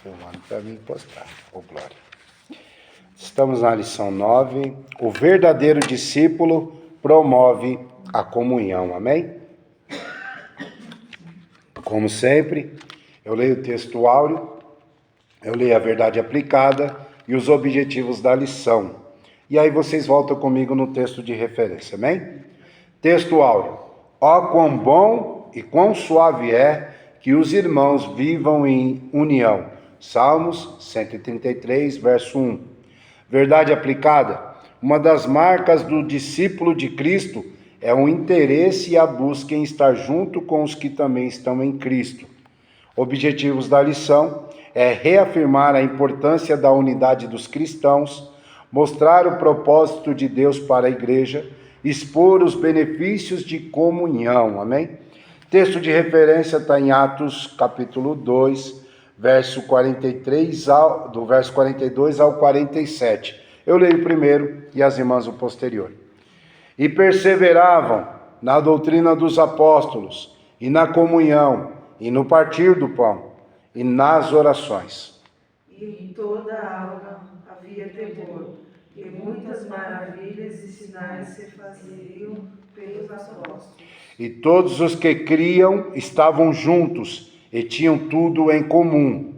filmando para mim postar. Ô, glória. Estamos na lição 9. O verdadeiro discípulo promove a comunhão. Amém? Como sempre, eu leio o texto áureo, eu leio a verdade aplicada e os objetivos da lição. E aí vocês voltam comigo no texto de referência, amém? Texto áureo. Ó quão bom e quão suave é que os irmãos vivam em união. Salmos 133, verso 1. Verdade aplicada. Uma das marcas do discípulo de Cristo é o interesse e a busca em estar junto com os que também estão em Cristo. Objetivos da lição é reafirmar a importância da unidade dos cristãos, mostrar o propósito de Deus para a igreja, expor os benefícios de comunhão, amém? Texto de referência está em Atos, capítulo 2, verso 43 do verso 42 ao 47. Eu leio o primeiro e as irmãs o posterior. E perseveravam na doutrina dos apóstolos, e na comunhão, e no partir do pão, e nas orações. E em toda a alma havia temor, e muitas maravilhas e sinais se faziam pelos apóstolos. E todos os que criam estavam juntos, e tinham tudo em comum.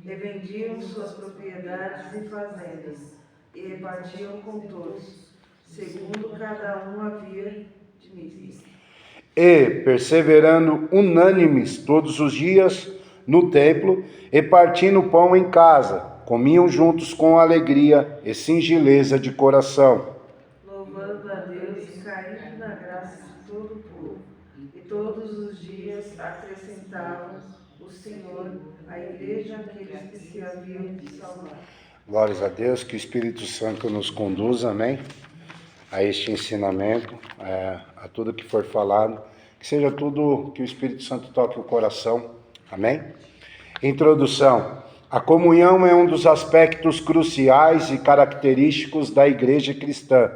E vendiam suas propriedades e fazendas, e repartiam com todos, segundo cada um havia de ministro. E, perseverando unânimes todos os dias no templo, e partindo o pão em casa, comiam juntos com alegria e singeleza de coração, Louvando a Deus e caindo na graça de todo o povo. E todos os dias acrescentavam o Senhor à igreja aqueles que se haviam de salvar. Glórias a Deus, que o Espírito Santo nos conduza, amém? A este ensinamento, a tudo que for falado, que seja tudo que o Espírito Santo toque o coração, amém? Introdução. A comunhão é um dos aspectos cruciais e característicos da igreja cristã,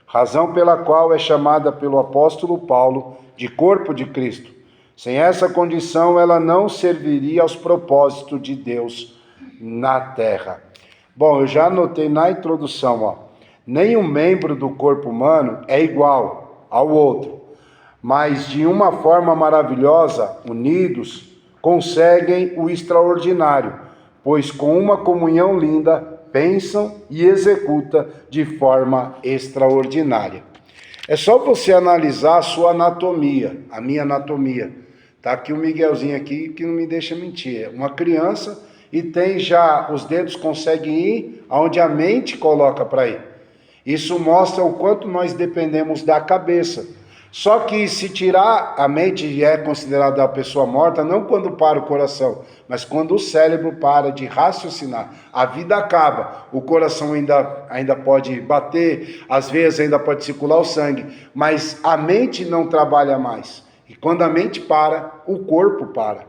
razão pela qual é chamada pelo apóstolo Paulo de corpo de Cristo. Sem essa condição, ela não serviria aos propósitos de Deus na terra. Bom, eu já anotei na introdução, nenhum membro do corpo humano é igual ao outro, mas de uma forma maravilhosa, unidos, conseguem o extraordinário, pois com uma comunhão linda, pensam e executam de forma extraordinária. É só você analisar a sua anatomia, a minha anatomia. Tá aqui o Miguelzinho aqui que não me deixa mentir. É uma criança e tem já, os dedos conseguem ir aonde a mente coloca para ir. Isso mostra o quanto nós dependemos da cabeça. Só que se tirar a mente, é considerada a pessoa morta, não quando para o coração, mas quando o cérebro para de raciocinar. A vida acaba, o coração ainda pode bater, às vezes ainda pode circular o sangue, mas a mente não trabalha mais. E quando a mente para, o corpo para.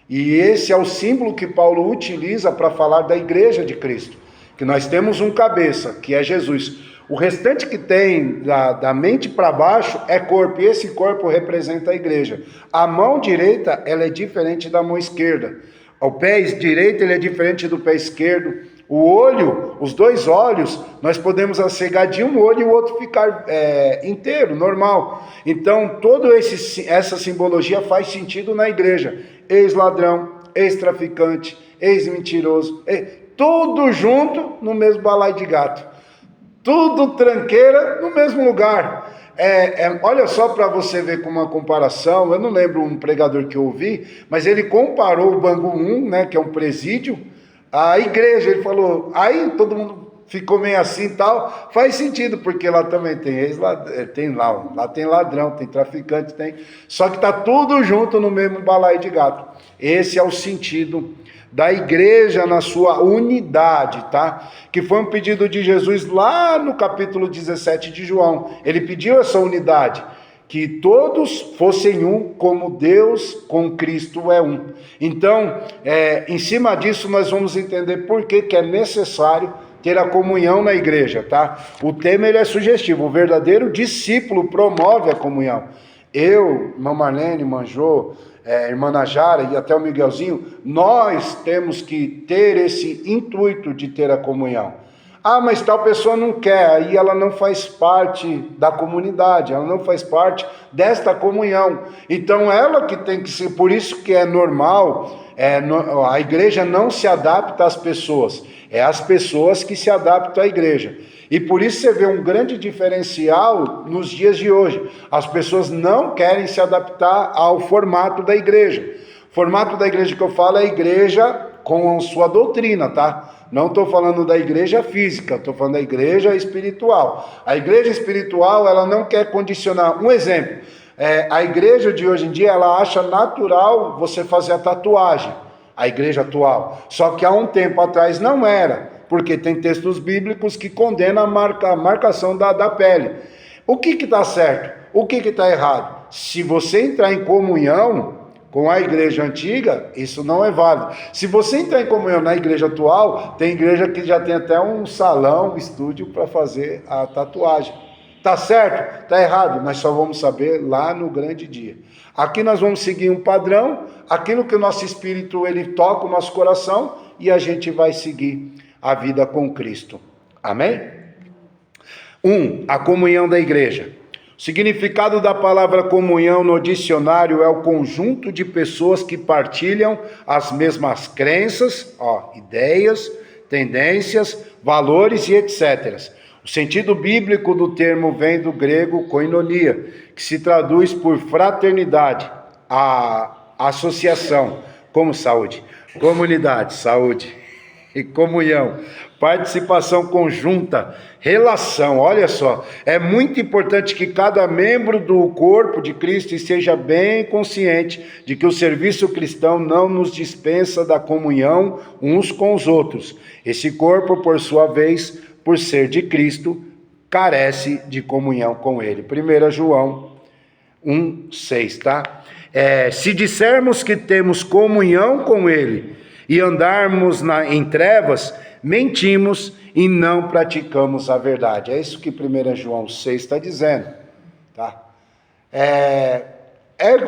E esse é o símbolo que Paulo utiliza para falar da igreja de Cristo, que nós temos um cabeça, que é Jesus. O restante que tem da mente para baixo é corpo, e esse corpo representa a igreja. A mão direita, ela é diferente da mão esquerda. O pé direito, ele é diferente do pé esquerdo. O olho, os dois olhos, nós podemos cegar de um olho e o outro ficar inteiro, normal. Então, toda essa simbologia faz sentido na igreja. Ex-ladrão, ex-traficante, ex-mentiroso, tudo junto no mesmo balaio de gato. Tudo tranqueira no mesmo lugar. Olha só para você ver com uma comparação, eu não lembro um pregador que eu ouvi, mas ele comparou o Bangu 1, né, que é um presídio, à igreja. Ele falou, aí todo mundo ficou meio assim e tal, faz sentido, porque lá também tem ladrão, tem traficante, só que está tudo junto no mesmo balaio de gato. Esse é o sentido da igreja na sua unidade, tá? Que foi um pedido de Jesus lá no capítulo 17 de João. Ele pediu essa unidade, que todos fossem um, como Deus com Cristo é um. Então, em cima disso, nós vamos entender por que é necessário ter a comunhão na igreja, tá? O tema ele é sugestivo, o verdadeiro discípulo promove a comunhão. Eu, irmã Marlene, Manjô, irmã Najara e até o Miguelzinho, nós temos que ter esse intuito de ter a comunhão. Ah, mas tal pessoa não quer, aí ela não faz parte da comunidade, ela não faz parte desta comunhão. Então ela que tem que ser, por isso que é normal, a igreja não se adapta às pessoas, é as pessoas que se adaptam à igreja. E por isso você vê um grande diferencial nos dias de hoje. As pessoas não querem se adaptar ao formato da igreja. O formato da igreja que eu falo é a igreja com sua doutrina, tá? Não estou falando da igreja física, estou falando da igreja espiritual. A igreja espiritual, ela não quer condicionar. Um exemplo, a igreja de hoje em dia, ela acha natural você fazer a tatuagem, a igreja atual. Só que há um tempo atrás não era, porque tem textos bíblicos que condenam a marcação da pele. O que está certo? O que está errado? Se você entrar em comunhão com a igreja antiga, isso não é válido. Se você entrar em comunhão na igreja atual, tem igreja que já tem até um salão, um estúdio para fazer a tatuagem. Tá certo? Tá errado? Nós só vamos saber lá no grande dia. Aqui nós vamos seguir um padrão, aquilo que o nosso espírito ele toca o nosso coração e a gente vai seguir a vida com Cristo. Amém? 1. A comunhão da igreja. O significado da palavra comunhão no dicionário é o conjunto de pessoas que partilham as mesmas crenças, ideias, tendências, valores e etc. O sentido bíblico do termo vem do grego koinonia, que se traduz por fraternidade, a associação, como saúde, comunidade, saúde e comunhão, participação conjunta, relação. Olha só, é muito importante que cada membro do corpo de Cristo esteja bem consciente de que o serviço cristão não nos dispensa da comunhão uns com os outros. Esse corpo, por sua vez, por ser de Cristo, carece de comunhão com ele. 1 João 1,6, tá? Se dissermos que temos comunhão com ele e andarmos em trevas, mentimos e não praticamos a verdade. É isso que 1 João 6 está dizendo, tá? É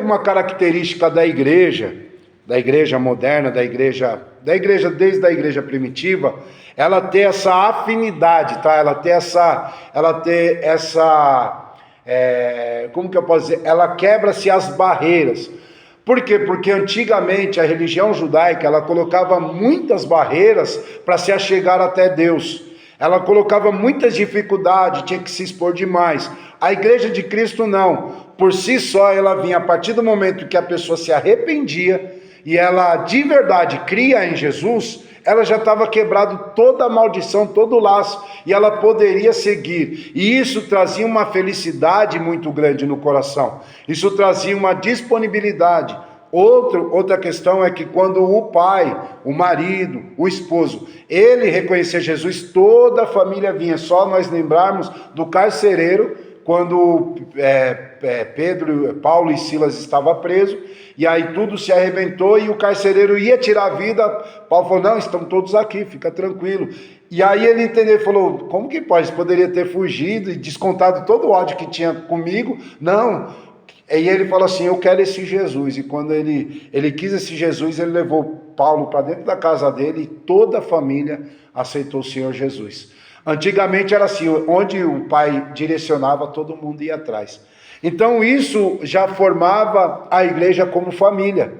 uma característica da igreja moderna, da igreja desde a igreja primitiva, ela ter essa afinidade, tá? Ela ter essa, como que eu posso dizer? Ela quebra-se as barreiras. Por quê? Porque antigamente a religião judaica, ela colocava muitas barreiras para se achegar até Deus. Ela colocava muitas dificuldades, tinha que se expor demais. A igreja de Cristo não. Por si só, ela vinha a partir do momento que a pessoa se arrependia e ela de verdade cria em Jesus, ela já estava quebrado toda a maldição, todo o laço, e ela poderia seguir. E isso trazia uma felicidade muito grande no coração. Isso trazia uma disponibilidade. Outra questão é que quando o pai, o marido, o esposo, ele reconhecia Jesus, toda a família vinha. Só nós lembrarmos do carcereiro, quando Paulo e Silas estavam presos, e aí tudo se arrebentou e o carcereiro ia tirar a vida. Paulo falou, não, estão todos aqui, fica tranquilo. E aí ele entendeu, falou, como que pode? Poderia ter fugido e descontado todo o ódio que tinha comigo? Não. E ele falou assim, eu quero esse Jesus. E quando ele quis esse Jesus, ele levou Paulo para dentro da casa dele e toda a família aceitou o Senhor Jesus. Antigamente era assim, onde o pai direcionava, todo mundo ia atrás. Então isso já formava a igreja como família.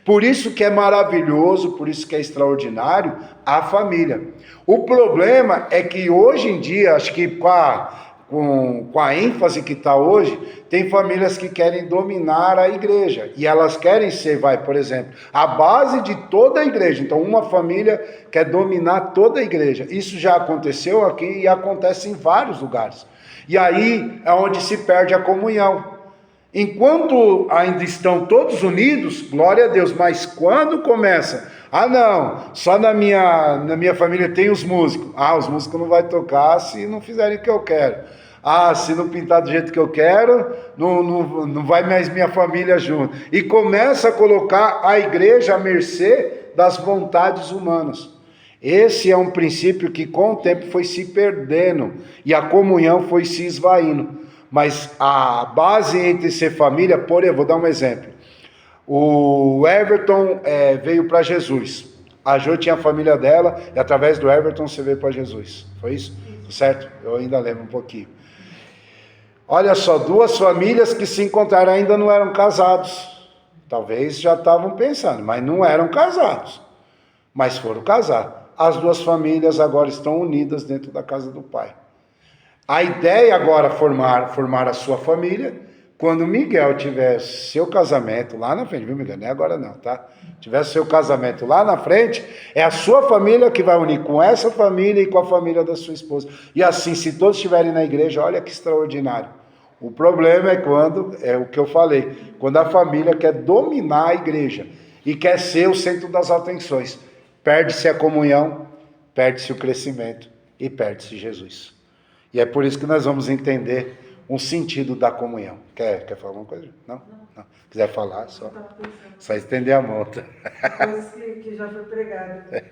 Por isso que é maravilhoso, por isso que é extraordinário a família. O problema é que hoje em dia, acho que com a ênfase que está hoje, tem famílias que querem dominar a igreja. E elas querem ser, por exemplo, a base de toda a igreja. Então uma família quer dominar toda a igreja. Isso já aconteceu aqui e acontece em vários lugares. E aí é onde se perde a comunhão. Enquanto ainda estão todos unidos, glória a Deus, mas quando começa, não, só na minha família tem os músicos. Os músicos não vão tocar se não fizerem o que eu quero. Se não pintar do jeito que eu quero, não vai mais minha família junto. E começa a colocar a igreja à mercê das vontades humanas. Esse é um princípio que com o tempo foi se perdendo e a comunhão foi se esvaindo. Mas a base entre ser família, vou dar um exemplo. O Everton veio para Jesus. A Jo tinha a família dela e através do Everton você veio para Jesus. Foi isso? Certo? Eu ainda lembro um pouquinho. Olha só, duas famílias que se encontraram ainda não eram casados. Talvez já estavam pensando, mas não eram casados. Mas foram casar. As duas famílias agora estão unidas dentro da casa do Pai. A ideia agora é formar a sua família. Quando Miguel tiver seu casamento lá na frente, viu, Miguel? Não é agora não, tá? Tiver seu casamento lá na frente, é a sua família que vai unir com essa família e com a família da sua esposa. E assim, se todos estiverem na igreja, olha que extraordinário. O problema é quando, é o que eu falei, quando a família quer dominar a igreja e quer ser o centro das atenções. Perde-se a comunhão, perde-se o crescimento e perde-se Jesus. E é por isso que nós vamos entender um sentido da comunhão. Quer falar alguma coisa? Não? Não. Quiser falar, só estender a mão. Coisas que já foi pregada.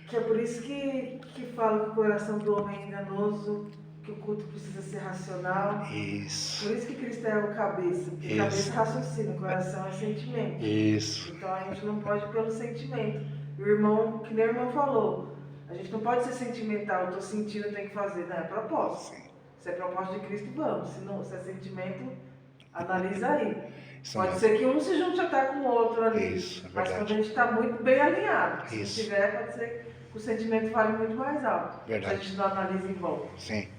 Que é por isso que fala que o coração do homem é enganoso, que o culto precisa ser racional. Isso. Por isso que Cristo é o cabeça. Porque cabeça é raciocínio, o coração é sentimento. Isso. Então a gente não pode ir pelo sentimento. O irmão, que nem o irmão falou, a gente não pode ser sentimental, eu estou sentindo, eu tenho que fazer. Não, é propósito. Sim. Se é propósito de Cristo, vamos. Se é sentimento, analisa aí. Isso pode mesmo. ser que um se junte até com o outro ali. Isso, é mas verdade. quando a gente está muito bem alinhado. Se Isso. não tiver, pode ser que o sentimento fale muito mais alto. Verdade. Se a gente não analisa em volta. Sim.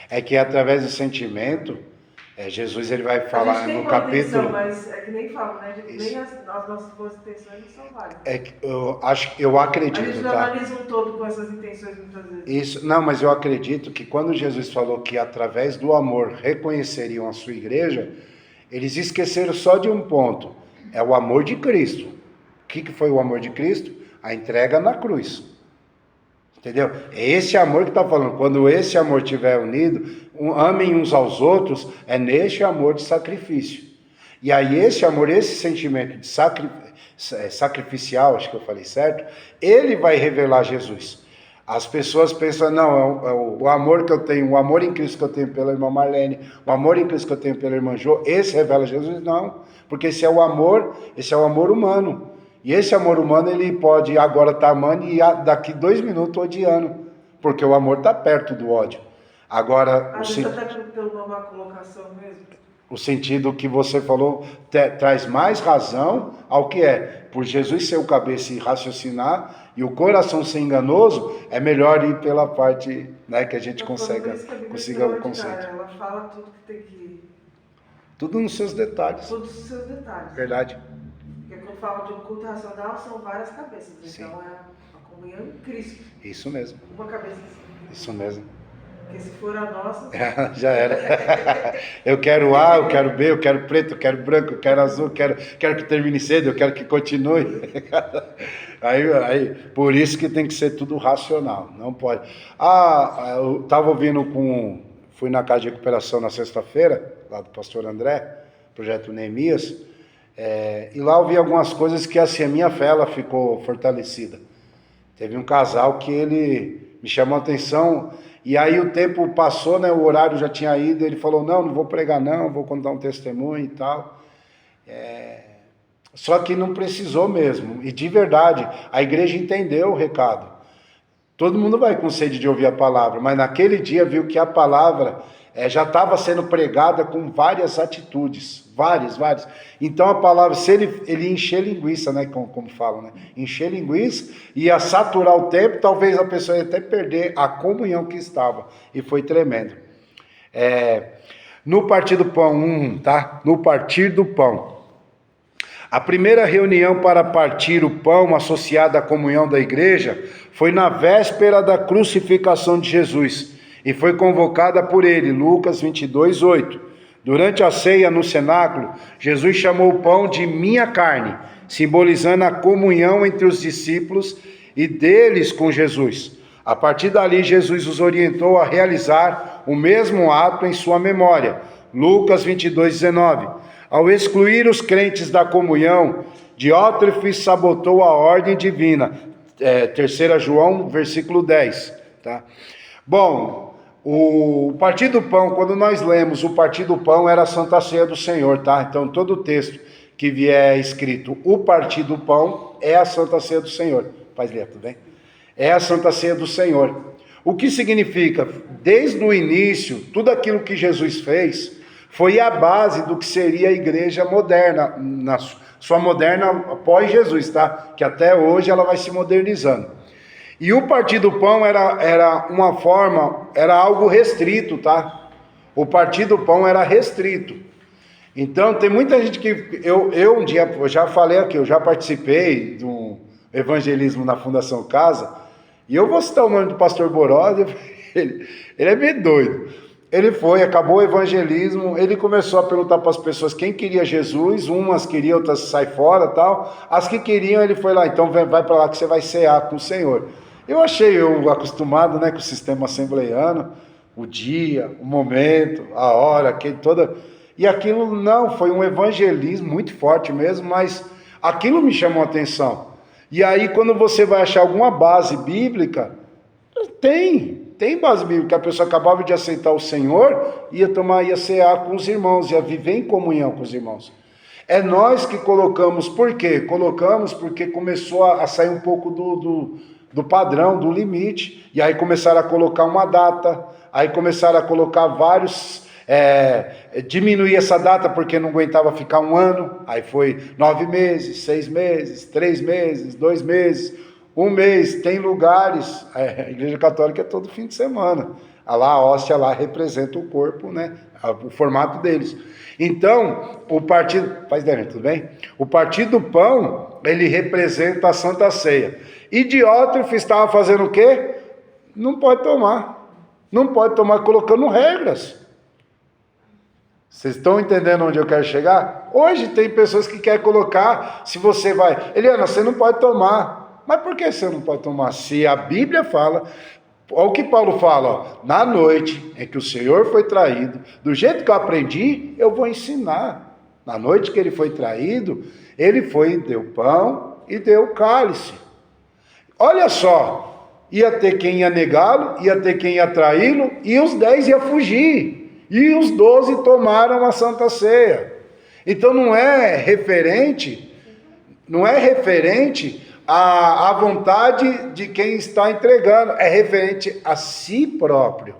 É que através do sentimento, Jesus ele vai falar no capítulo. Mas é que nem fala, né? Nem as nossas boas intenções não são válidas. É que eu acredito, a gente não tá? analisa um todo com essas intenções muitas vezes. Isso, não, mas eu acredito que quando Jesus falou que através do amor reconheceriam a sua igreja, eles esqueceram só de um ponto, é o amor de Cristo. O que foi o amor de Cristo? A entrega na cruz. Entendeu? É esse amor que está falando. Quando esse amor estiver unido, amem uns aos outros, é neste amor de sacrifício. E aí esse amor, esse sentimento de sacrificial, acho que eu falei certo, ele vai revelar Jesus. As pessoas pensam, não, é o amor que eu tenho, o amor em Cristo que eu tenho pela irmã Marlene, o amor em Cristo que eu tenho pela irmã Jo, esse revela Jesus? Não, porque esse é o amor humano. E esse amor humano, ele pode agora estar amando e daqui 2 minutos odiando, porque o amor está perto do ódio. Agora, até pela uma colocação mesmo. O sentido que você falou traz mais razão ao que é. Por Jesus ser o cabeça e raciocinar, e o coração ser enganoso, é melhor ir pela parte, né, que a gente consiga o conceito. Ela fala tudo que tem que ir. Tudo nos seus detalhes. Tudo nos seus detalhes. Verdade. Porque quando fala de um culto racional, são várias cabeças. Sim. Então é a comunhão em Cristo. Isso mesmo. Uma cabeça. Isso mesmo. Porque se for a nossa... Já era. Eu quero A, eu quero B, eu quero preto, eu quero branco, eu quero azul, quero que termine cedo, eu quero que continue. Aí, por isso que tem que ser tudo racional, não pode. Eu estava ouvindo fui na casa de recuperação na sexta-feira, lá do pastor André, projeto Neemias, e lá eu vi algumas coisas que assim, a minha fé ela ficou fortalecida. Teve um casal que ele me chamou a atenção, e aí o tempo passou, né, o horário já tinha ido, ele falou, não vou pregar não, vou contar um testemunho e tal. Só que não precisou mesmo, e de verdade, a igreja entendeu o recado. Todo mundo vai com sede de ouvir a palavra, mas naquele dia viu que a palavra já estava sendo pregada com várias atitudes, várias. Então a palavra, se ele encher linguiça, né, como falam, né, encher linguiça, ia saturar o tempo, talvez a pessoa ia até perder a comunhão que estava, e foi tremendo. No partir do pão, tá? No partir do pão. A primeira reunião para partir o pão associada à comunhão da igreja foi na véspera da crucificação de Jesus e foi convocada por ele, Lucas 22:8. Durante a ceia no cenáculo, Jesus chamou o pão de minha carne, simbolizando a comunhão entre os discípulos e deles com Jesus. A partir dali, Jesus os orientou a realizar o mesmo ato em sua memória, Lucas 22:19. Ao excluir os crentes da comunhão, Diótrefes sabotou a ordem divina. 3 João, versículo 10. Tá? Bom, o partir do pão, quando nós lemos o partir do pão, era a Santa Ceia do Senhor. Tá? Então, todo o texto que vier escrito o partir do pão, é a Santa Ceia do Senhor. Faz ler, tudo bem? É a Santa Ceia do Senhor. O que significa? Desde o início, tudo aquilo que Jesus fez foi a base do que seria a igreja moderna, na sua moderna após Jesus, tá? Que até hoje ela vai se modernizando. E o partir do pão era uma forma, era algo restrito, tá? O partir do pão era restrito. Então, tem muita gente que... Eu um dia, eu já falei aqui, eu já participei do evangelismo na Fundação Casa, e eu vou citar o nome do pastor Boró, ele é meio doido. Ele foi, acabou o evangelismo, ele começou a perguntar para as pessoas quem queria Jesus, umas queriam, outras sai fora tal. As que queriam, ele foi lá, então vai para lá que você vai cear com o Senhor. Eu achei, acostumado, né, com o sistema assembleiano, o dia, o momento, a hora, toda... E aquilo não, foi um evangelismo muito forte mesmo, mas aquilo me chamou a atenção. E aí quando você vai achar alguma base bíblica, tem base bíblica. A pessoa acabava de aceitar o Senhor, ia cear com os irmãos, ia viver em comunhão com os irmãos. É nós que colocamos, por quê? Colocamos porque começou a sair um pouco do padrão, do limite, e aí começaram a colocar uma data, aí começaram a colocar vários... diminuir essa data porque não aguentava ficar um ano, aí foi 9 meses, 6 meses, 3 meses, 2 meses, 1 mês. Tem lugares, a Igreja Católica é todo fim de semana, a hóstia lá representa o corpo, né? O formato deles. Então, o partido, tudo bem? O partido do pão, ele representa a Santa Ceia. E Diótrefes estava fazendo o quê? Não pode tomar colocando regras. Vocês estão entendendo onde eu quero chegar? Hoje tem pessoas que querem colocar, se você vai... Eliana, você não pode tomar. Mas por que você não pode tomar? Se a Bíblia fala... Olha o que Paulo fala, ó, na noite em que o Senhor foi traído, do jeito que eu aprendi, eu vou ensinar. Na noite que ele foi traído, ele deu pão e deu cálice. Olha só, ia ter quem ia negá-lo, ia ter quem ia traí-lo, e os 10 iam fugir. E os 12 tomaram a Santa Ceia. Então não é referente à vontade de quem está entregando, é referente a si próprio.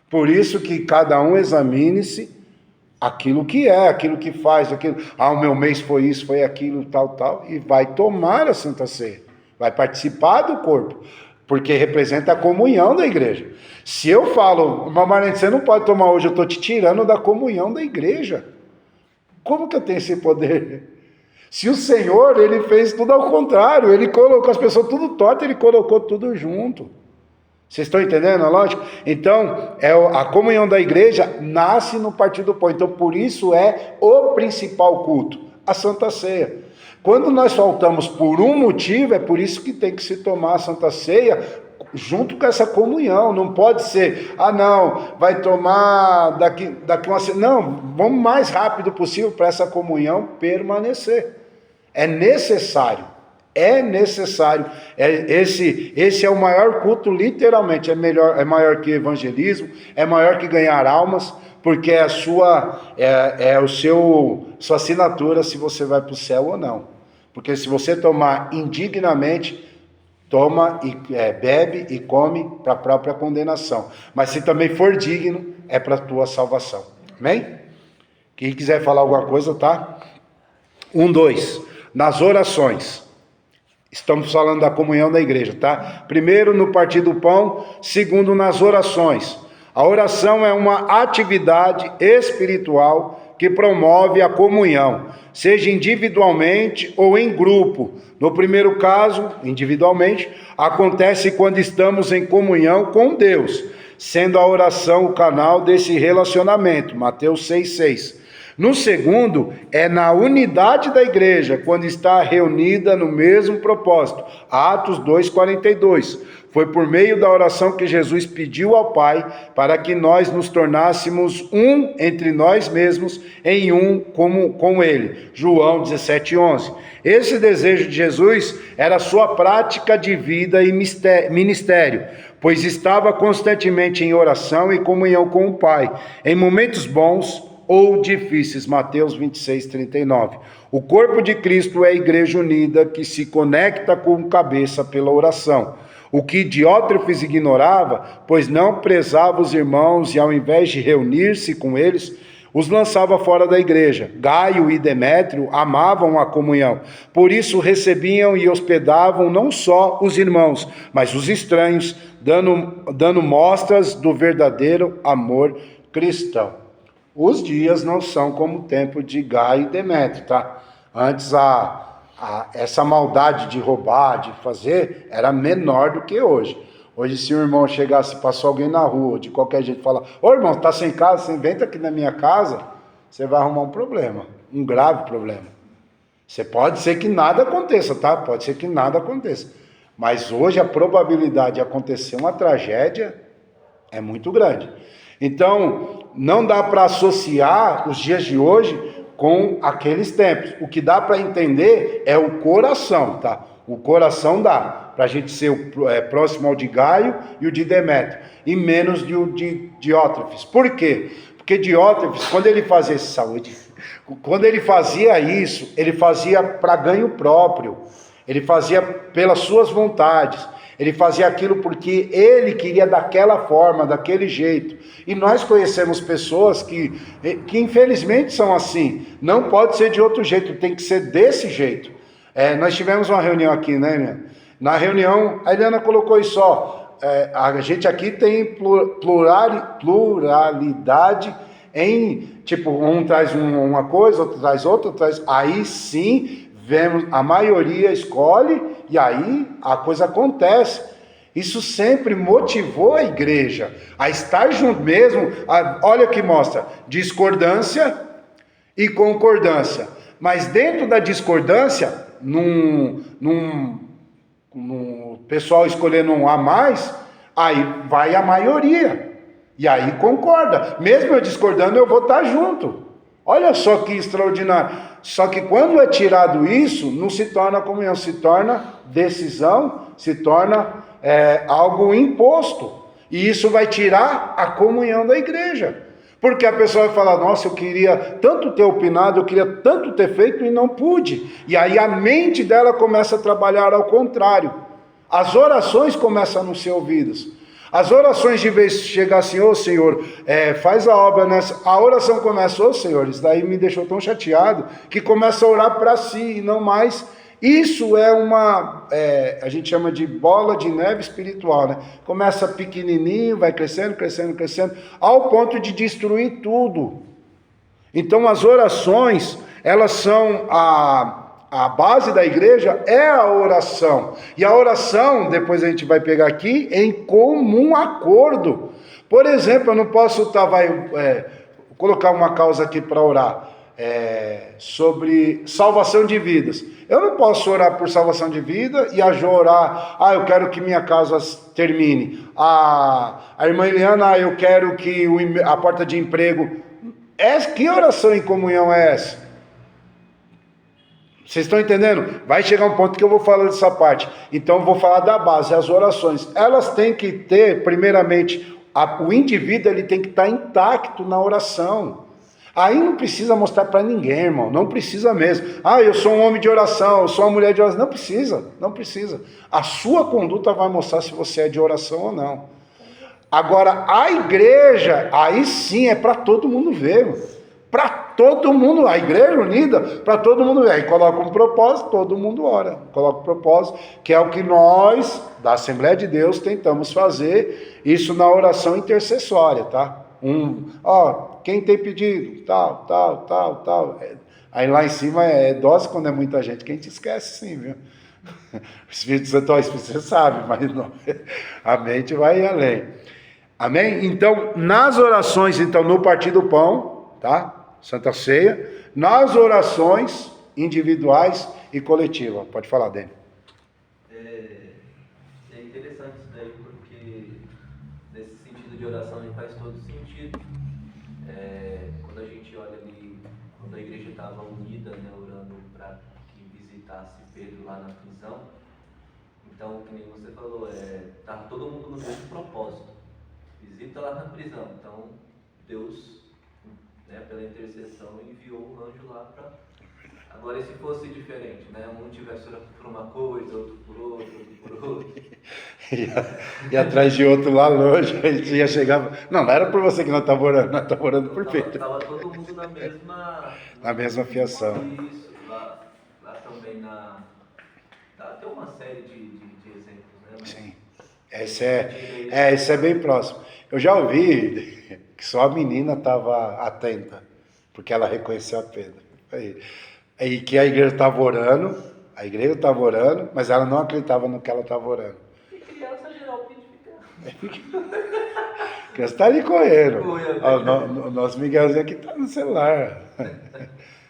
Por isso que cada um examine-se aquilo que é, aquilo que faz, aquilo. O meu mês foi isso, foi aquilo, tal, e vai tomar a Santa Ceia, vai participar do corpo, porque representa a comunhão da igreja. Se eu falo, Marlene, você não pode tomar hoje, eu estou te tirando da comunhão da igreja. Como que eu tenho esse poder? Se o Senhor, ele fez tudo ao contrário, ele colocou as pessoas tudo torto, ele colocou tudo junto. Vocês estão entendendo a lógica? Então, a comunhão da igreja nasce no partir do pão. Então, por isso é o principal culto, a Santa Ceia. Quando nós faltamos por um motivo, é por isso que tem que se tomar a Santa Ceia junto com essa comunhão. Não pode ser, não, vai tomar daqui uma semana. Não, vamos o mais rápido possível para essa comunhão permanecer. É necessário. Esse é o maior culto, literalmente. É maior que evangelismo, é maior que ganhar almas, porque é sua assinatura se você vai para o céu ou não. Porque se você tomar indignamente, toma e bebe e come para a própria condenação. Mas se também for digno, é para a tua salvação. Amém? Quem quiser falar alguma coisa, tá? 2. Nas orações. Estamos falando da comunhão da igreja, tá? Primeiro, no partir do pão. Segundo, nas orações. A oração é uma atividade espiritual que promove a comunhão, seja individualmente ou em grupo. No primeiro caso, individualmente, acontece quando estamos em comunhão com Deus, sendo a oração o canal desse relacionamento. Mateus 6,6. No segundo, é na unidade da igreja, quando está reunida no mesmo propósito. Atos 2,42. Foi por meio da oração que Jesus pediu ao Pai para que nós nos tornássemos um entre nós mesmos, em um com Ele. João 17,11. Esse desejo de Jesus era sua prática de vida e ministério, pois estava constantemente em oração e comunhão com o Pai, em momentos bons ou difíceis. Mateus 26, 39. O corpo de Cristo é a igreja unida que se conecta com a cabeça pela oração. O que Diótrefes ignorava, pois não prezava os irmãos e ao invés de reunir-se com eles, os lançava fora da igreja. Gaio e Demétrio amavam a comunhão, por isso recebiam e hospedavam não só os irmãos, mas os estranhos, dando mostras do verdadeiro amor cristão. Os dias não são como o tempo de Gaio e Demétrio, tá? Antes essa maldade de roubar, de fazer, era menor do que hoje. Hoje, se o irmão chegasse, passou alguém na rua, de qualquer jeito, falar: ô irmão, tá sem casa, você inventa aqui na minha casa, você vai arrumar um problema, um grave problema. Você pode ser que nada aconteça, tá? Pode ser que nada aconteça. Mas hoje a probabilidade de acontecer uma tragédia é muito grande. Então, não dá para associar os dias de hoje com aqueles tempos. O que dá para entender é o coração, tá? O coração dá para a gente ser próximo ao de Gaio e o de Demétrio, e menos de Diótrefes. Por quê? Porque Diótrefes, quando ele fazia quando ele fazia isso, ele fazia para ganho próprio, ele fazia pelas suas vontades, ele fazia aquilo porque ele queria daquela forma, daquele jeito. E nós conhecemos pessoas que infelizmente são assim. Não pode ser de outro jeito, tem que ser desse jeito. Nós tivemos uma reunião aqui, né, minha? Na reunião, a Eliana colocou isso, ó. A gente aqui tem pluralidade em, tipo, um traz uma coisa, outro traz outra, aí sim, vemos, a maioria escolhe e aí a coisa acontece. Isso sempre motivou a igreja a estar junto mesmo. Olha que mostra, discordância e concordância. Mas dentro da discordância, num pessoal escolhendo um a mais, aí vai a maioria. E aí concorda. Mesmo eu discordando, eu vou estar junto. Olha só que extraordinário. Só que quando é tirado isso, não se torna comunhão, se torna decisão, se torna algo imposto. E isso vai tirar a comunhão da igreja. Porque a pessoa vai falar: nossa, eu queria tanto ter opinado, eu queria tanto ter feito e não pude. E aí a mente dela começa a trabalhar ao contrário. As orações começam a não ser ouvidas. As orações, de vez de chegar assim: ô Senhor, faz a obra nessa. A oração começa: ô Senhor, isso daí me deixou tão chateado, que começa a orar para si e não mais. Isso é a gente chama de bola de neve espiritual, né? Começa pequenininho, vai crescendo, crescendo, crescendo, ao ponto de destruir tudo. Então as orações, elas são a base da igreja, é a oração. E a oração, depois a gente vai pegar aqui, em comum acordo. Por exemplo, eu não posso colocar uma causa aqui para orar. Sobre salvação de vidas. Eu não posso orar por salvação de vida e a Jo orar: eu quero que minha casa termine. A irmã Eliana: eu quero que a porta de emprego. Que oração em comunhão é essa? Vocês estão entendendo? Vai chegar um ponto que eu vou falar dessa parte. Então eu vou falar da base, as orações. Elas têm que ter, primeiramente, o indivíduo ele tem que estar intacto na oração. Aí não precisa mostrar para ninguém, irmão, não precisa mesmo. Eu sou um homem de oração, eu sou uma mulher de oração. Não precisa, não precisa. A sua conduta vai mostrar se você é de oração ou não. Agora, a igreja, aí sim é para todo mundo ver, para todo mundo, a igreja unida, para todo mundo ver. Aí coloca um propósito, todo mundo ora. Coloca um propósito, que é o que nós, da Assembleia de Deus, tentamos fazer, isso na oração intercessória, tá? Quem tem pedido, tal. Aí lá em cima é dose quando é muita gente, que a gente esquece sim, viu? O Espírito Santo, você sabe, mas não, a mente vai além. Amém? Então, nas orações, no partir do pão, tá? Santa Ceia, nas orações individuais e coletivas. Pode falar, Dani. É interessante isso daí, porque nesse sentido de oração faz todo sentido. Quando a gente olha ali, quando a igreja estava unida, né, orando para que visitasse Pedro lá na prisão, então, como você falou, estava todo mundo no mesmo propósito, visita lá na prisão. Então Deus né, pela intercessão, enviou um anjo lá para... Agora, e se fosse diferente, né? Um tivesse orando por uma coisa, outro por outra, outro por outra. E atrás de outro lá longe, a gente ia chegar... Não era por você que nós estávamos orando, nós estávamos orando por Pedro. Estava todo mundo na mesma... Na mesma fiação. Isso, lá também tem uma série de exemplos, né? Mas... Sim. Esse é bem próximo. Eu já ouvi que só a menina estava atenta, porque ela reconheceu a Pedro. E que a igreja estava orando, mas ela não acreditava no que ela estava orando. E criança geral fica. A criança está ali correndo. O nosso Miguelzinho aqui está no celular.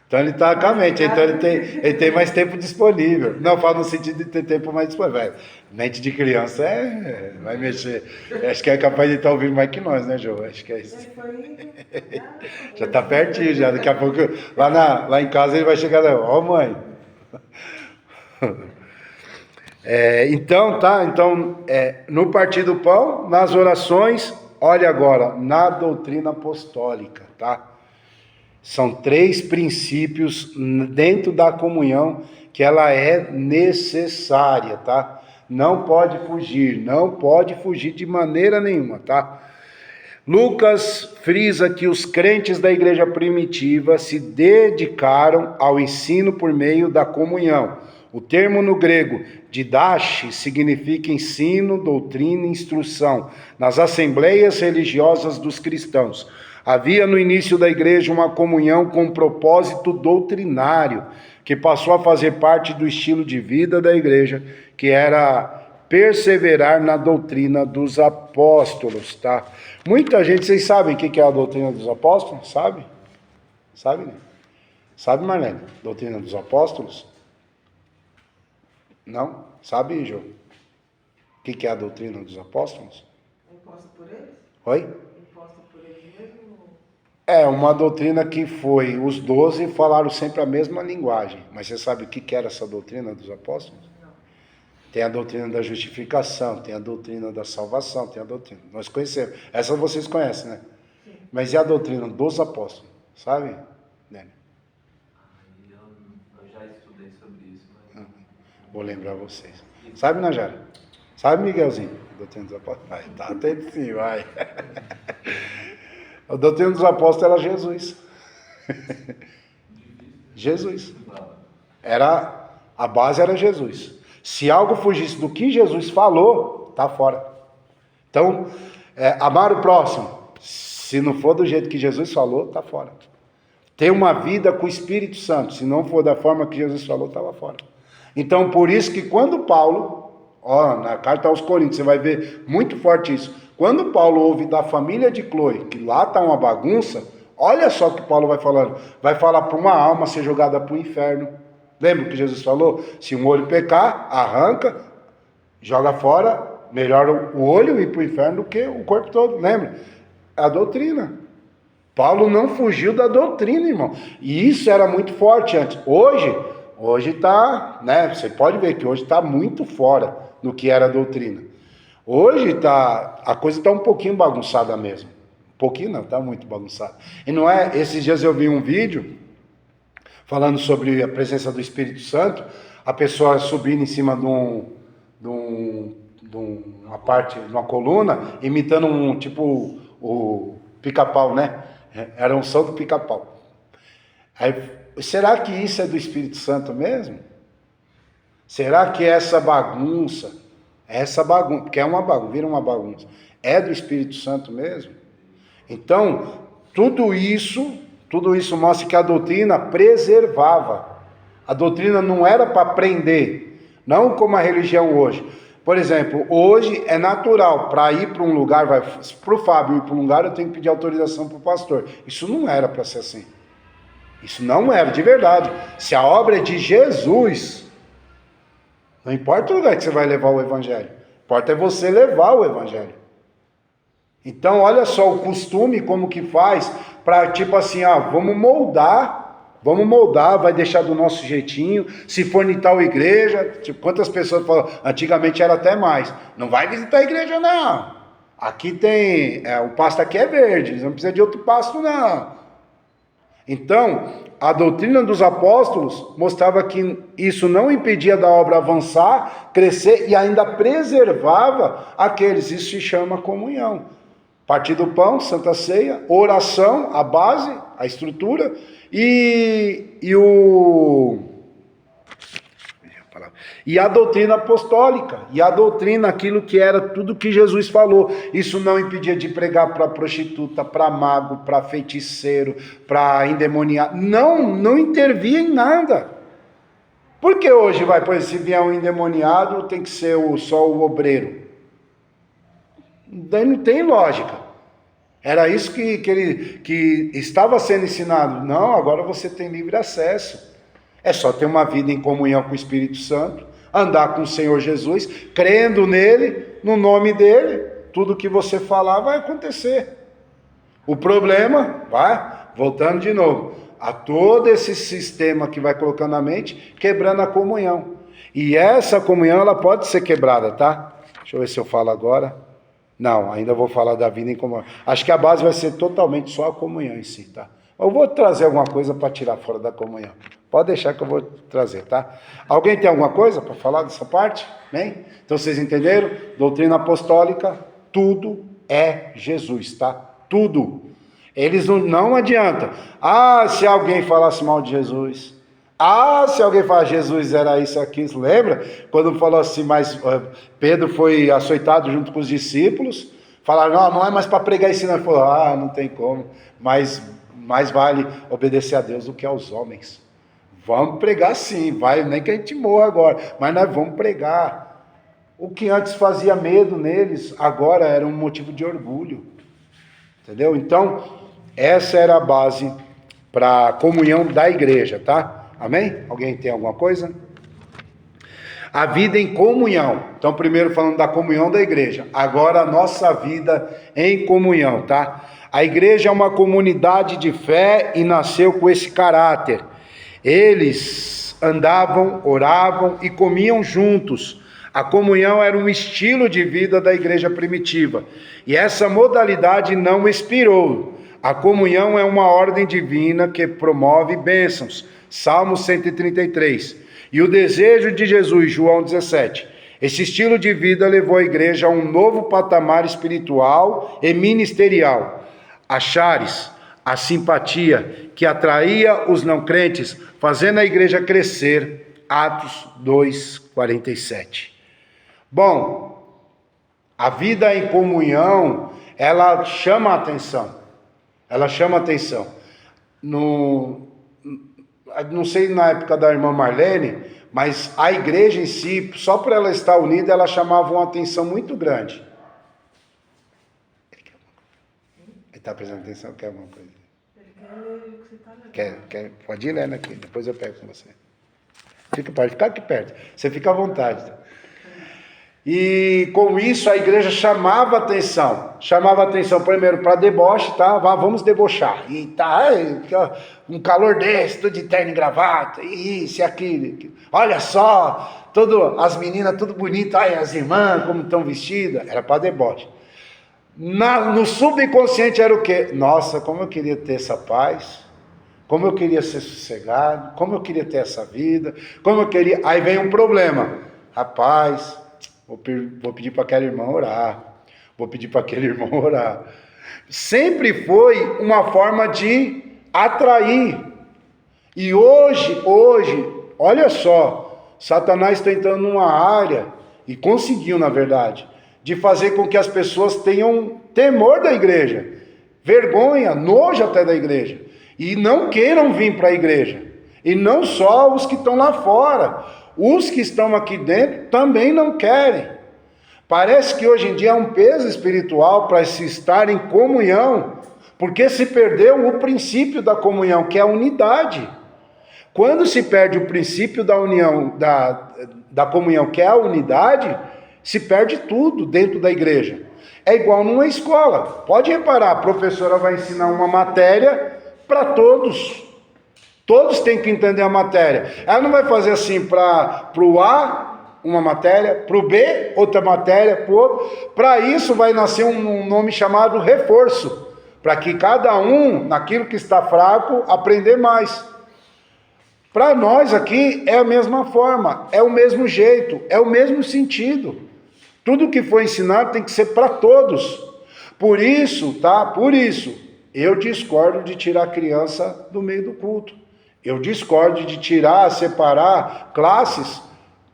Então ele está com a mente, então ele tem mais tempo disponível. Não, falo no sentido de ter tempo mais disponível. Mente de criança vai mexer. Acho que é capaz de estar ouvindo mais que nós, né, João? Acho que é isso. Já está pertinho, já. Daqui a pouco, lá em casa ele vai chegar lá, ó, mãe. Então, no partir do pão, nas orações, olha agora, na doutrina apostólica, tá? São 3 princípios dentro da comunhão que ela é necessária, tá? Não pode fugir de maneira nenhuma, tá? Lucas frisa que os crentes da igreja primitiva se dedicaram ao ensino por meio da comunhão. O termo no grego didache significa ensino, doutrina e instrução nas assembleias religiosas dos cristãos. Havia no início da igreja uma comunhão com um propósito doutrinário, que passou a fazer parte do estilo de vida da igreja, que era perseverar na doutrina dos apóstolos, tá? Muita gente, vocês sabem o que é a doutrina dos apóstolos? Sabe? Sabe, né? Sabe, Marlene? Doutrina dos apóstolos? Não? Sabe, João? O que é a doutrina dos apóstolos? Imposta por eles? Oi? Imposta por eles mesmo? É uma doutrina que foi, os 12 falaram sempre a mesma linguagem. Mas você sabe o que era essa doutrina dos apóstolos? Não. Tem a doutrina da justificação, tem a doutrina da salvação, tem a doutrina. Nós conhecemos. Essa vocês conhecem, né? Sim. Mas e a doutrina dos apóstolos? Sabe, Nélio? Eu já estudei sobre isso, mas... Vou lembrar vocês. Sabe, Najara? Sabe, Miguelzinho? A doutrina dos apóstolos? Vai, tá atento sim, vai. A doutrina dos apóstolos era Jesus. Jesus. A base era Jesus. Se algo fugisse do que Jesus falou, tá fora. Então, amar o próximo, se não for do jeito que Jesus falou, tá fora. Ter uma vida com o Espírito Santo, se não for da forma que Jesus falou, estava fora. Então, por isso que quando Paulo, na carta aos Coríntios, você vai ver muito forte isso. Quando Paulo ouve da família de Cloe, que lá está uma bagunça, olha só o que Paulo vai falando. Vai falar para uma alma ser jogada para o inferno. Lembra o que Jesus falou? Se um olho pecar, arranca, joga fora, melhor o olho ir para o inferno do que o corpo todo. Lembra? É a doutrina. Paulo não fugiu da doutrina, irmão. E isso era muito forte antes. Hoje está, né? Você pode ver que hoje está muito fora do que era a doutrina. Hoje a coisa está um pouquinho bagunçada mesmo. Um pouquinho não, está muito bagunçada. E não é, esses dias eu vi um vídeo falando sobre a presença do Espírito Santo, a pessoa subindo em cima de uma parte, de uma coluna, imitando o pica-pau, né? Era um som do pica-pau. Aí, será que isso é do Espírito Santo mesmo? Será que essa bagunça, porque é uma bagunça, vira uma bagunça, é do Espírito Santo mesmo? Então, tudo isso mostra que a doutrina preservava. A doutrina não era para prender, não como a religião hoje. Por exemplo, hoje é natural, para ir para um lugar, para o Fábio ir para um lugar, eu tenho que pedir autorização para o pastor. Isso não era para ser assim. Isso não era, de verdade. Se a obra é de Jesus, não importa o lugar que você vai levar o evangelho. Importa é você levar o evangelho. Então, olha só o costume, como que faz, para tipo assim, vamos moldar, vai deixar do nosso jeitinho, se for em tal igreja, tipo, quantas pessoas falam, antigamente era até mais, não vai visitar a igreja não, aqui tem, o pasto aqui é verde, não precisa de outro pasto não. Então, a doutrina dos apóstolos mostrava que isso não impedia da obra avançar, crescer e ainda preservava aqueles. Isso se chama comunhão. Partir do pão, Santa Ceia, oração, a base, a estrutura, e a doutrina apostólica, e a doutrina, aquilo que era tudo que Jesus falou. Isso não impedia de pregar para prostituta, para mago, para feiticeiro, para endemoniado. Não intervia em nada. Porque hoje, pois, se vier um endemoniado, tem que ser só o obreiro. Daí não tem lógica. Era isso que estava sendo ensinado. Não, agora você tem livre acesso. É só ter uma vida em comunhão com o Espírito Santo, andar com o Senhor Jesus, crendo nele, no nome dele, tudo que você falar vai acontecer. O problema, voltando de novo, a todo esse sistema que vai colocando na mente, quebrando a comunhão. E essa comunhão, ela pode ser quebrada, tá? Deixa eu ver se eu falo agora. Não, ainda vou falar da vida em comunhão. Acho que a base vai ser totalmente só a comunhão em si, tá? Eu vou trazer alguma coisa para tirar fora da comunhão. Pode deixar que eu vou trazer, tá? Alguém tem alguma coisa para falar dessa parte? Bem? Então vocês entenderam? Doutrina apostólica, tudo é Jesus, tá? Tudo. Eles não adianta. Se alguém falasse mal de Jesus. Se alguém falar Jesus era isso aqui. Lembra? Quando falou assim, mas Pedro foi açoitado junto com os discípulos. Falaram, não é mais para pregar e ensinar. Ele falou, não tem como. Mas mais vale obedecer a Deus do que aos homens. Vamos pregar sim, nem que a gente morra agora, mas nós vamos pregar. O que antes fazia medo neles, agora era um motivo de orgulho. Entendeu? Então, essa era a base para a comunhão da igreja, tá? Amém? Alguém tem alguma coisa? A vida em comunhão. Então, primeiro falando da comunhão da igreja. Agora a nossa vida em comunhão, tá? A igreja é uma comunidade de fé e nasceu com esse caráter. Eles andavam, oravam e comiam juntos. A comunhão era um estilo de vida da igreja primitiva. E essa modalidade não expirou. A comunhão é uma ordem divina que promove bênçãos. Salmo 133. E o desejo de Jesus, João 17. Esse estilo de vida levou a igreja a um novo patamar espiritual e ministerial. A charis, a simpatia que atraía os não crentes, fazendo a igreja crescer. Atos 2:47. Bom, a vida em comunhão, ela chama a atenção. Ela chama a atenção. Não sei na época da irmã Marlene, mas a igreja em si, só por ela estar unida, ela chamava uma atenção muito grande. Ele está prestando atenção, quer alguma coisa? Ele quer ler o que você está lendo. Quer, pode ir lendo aqui, depois eu pego com você. Pode ficar aqui perto, você fica à vontade. E com isso a igreja chamava atenção primeiro para deboche, tá? Vamos debochar. E tá, um calor desse, tudo de terno e gravata, isso e aquilo. Olha só, as meninas tudo bonito, as irmãs como estão vestidas, era para deboche. No subconsciente era o quê? Nossa, como eu queria ter essa paz, como eu queria ser sossegado, como eu queria ter essa vida, como eu queria... Aí vem um problema, rapaz, vou pedir para aquela irmã orar, vou pedir para aquele irmão orar. Sempre foi uma forma de atrair. E hoje, olha só, Satanás está entrando numa área, e conseguiu na verdade, de fazer com que as pessoas tenham temor da igreja, vergonha, nojo até da igreja, e não queiram vir para a igreja. E não só os que estão lá fora, os que estão aqui dentro também não querem. Parece que hoje em dia é um peso espiritual para se estar em comunhão, porque se perdeu o princípio da comunhão, que é a unidade. Quando se perde o princípio da união, da comunhão, que é a unidade, se perde tudo dentro da igreja. É igual numa escola. Pode reparar, a professora vai ensinar uma matéria para todos. Todos têm que entender a matéria. Ela não vai fazer assim para o A, uma matéria, para o B, outra matéria, para o outro. Para isso vai nascer um nome chamado reforço. para que cada um, naquilo que está fraco, aprender mais. Para nós aqui é a mesma forma, é o mesmo jeito, é o mesmo sentido. Tudo que foi ensinado tem que ser para todos. Por isso, tá? Por isso, eu discordo de tirar a criança do meio do culto. Eu discordo de tirar, separar classes.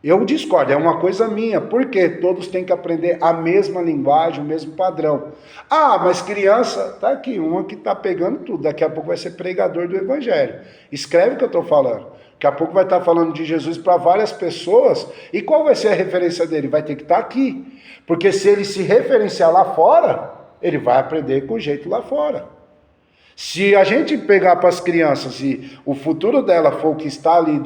Eu discordo, é uma coisa minha. Porque todos têm que aprender a mesma linguagem, o mesmo padrão. Ah, mas criança, tá aqui, uma que está pegando tudo. Daqui a pouco vai ser pregador do evangelho. Escreve o que eu estou falando. Daqui a pouco vai estar falando de Jesus para várias pessoas. E qual vai ser a referência dele? Vai ter que estar aqui. Porque se ele se referenciar lá fora, ele vai aprender com jeito lá fora. Se a gente pegar para as crianças e o futuro dela for o que está ali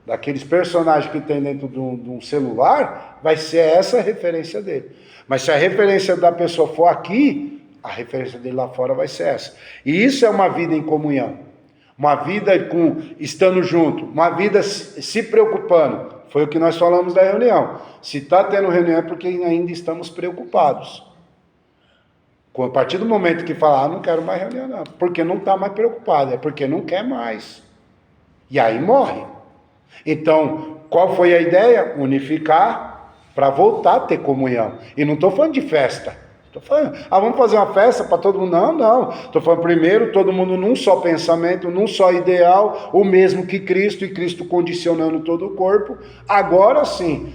daqueles personagens que tem dentro de um celular, vai ser essa a referência dele. Mas se a referência da pessoa for aqui, a referência dele lá fora vai ser essa. E isso é uma vida em comunhão. Uma vida estando junto, uma vida se preocupando. Foi o que nós falamos da reunião. Se está tendo reunião é porque ainda estamos preocupados. A partir do momento que falar, não quero mais reunião não, porque não está mais preocupado, é porque não quer mais. E aí morre. Então, qual foi a ideia? Unificar para voltar a ter comunhão. E não estou falando de festa. Estou falando, vamos fazer uma festa para todo mundo? Não. Estou falando primeiro, todo mundo num só pensamento, num só ideal, o mesmo que Cristo, e Cristo condicionando todo o corpo. Agora sim,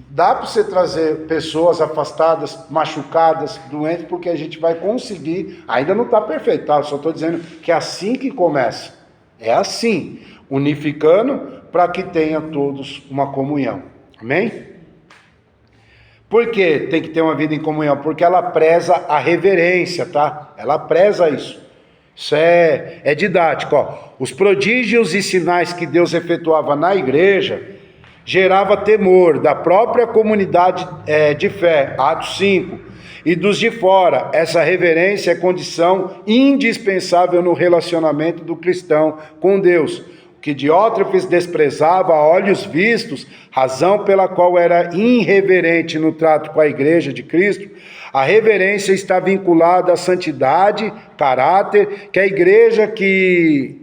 dá para você trazer pessoas afastadas, machucadas, doentes, porque a gente vai conseguir, ainda não está perfeito, tá? Eu só estou dizendo que é assim que começa. É assim, unificando para que tenha todos uma comunhão. Amém? Por que tem que ter uma vida em comunhão? Porque ela preza a reverência, tá? Ela preza isso. Isso é didático, ó. Os prodígios e sinais que Deus efetuava na igreja gerava temor da própria comunidade de fé, Atos 5, e dos de fora. Essa reverência é condição indispensável no relacionamento do cristão com Deus, que Diótrefes desprezava a olhos vistos, razão pela qual era irreverente no trato com a igreja de Cristo. A reverência está vinculada à santidade, caráter, que a igreja que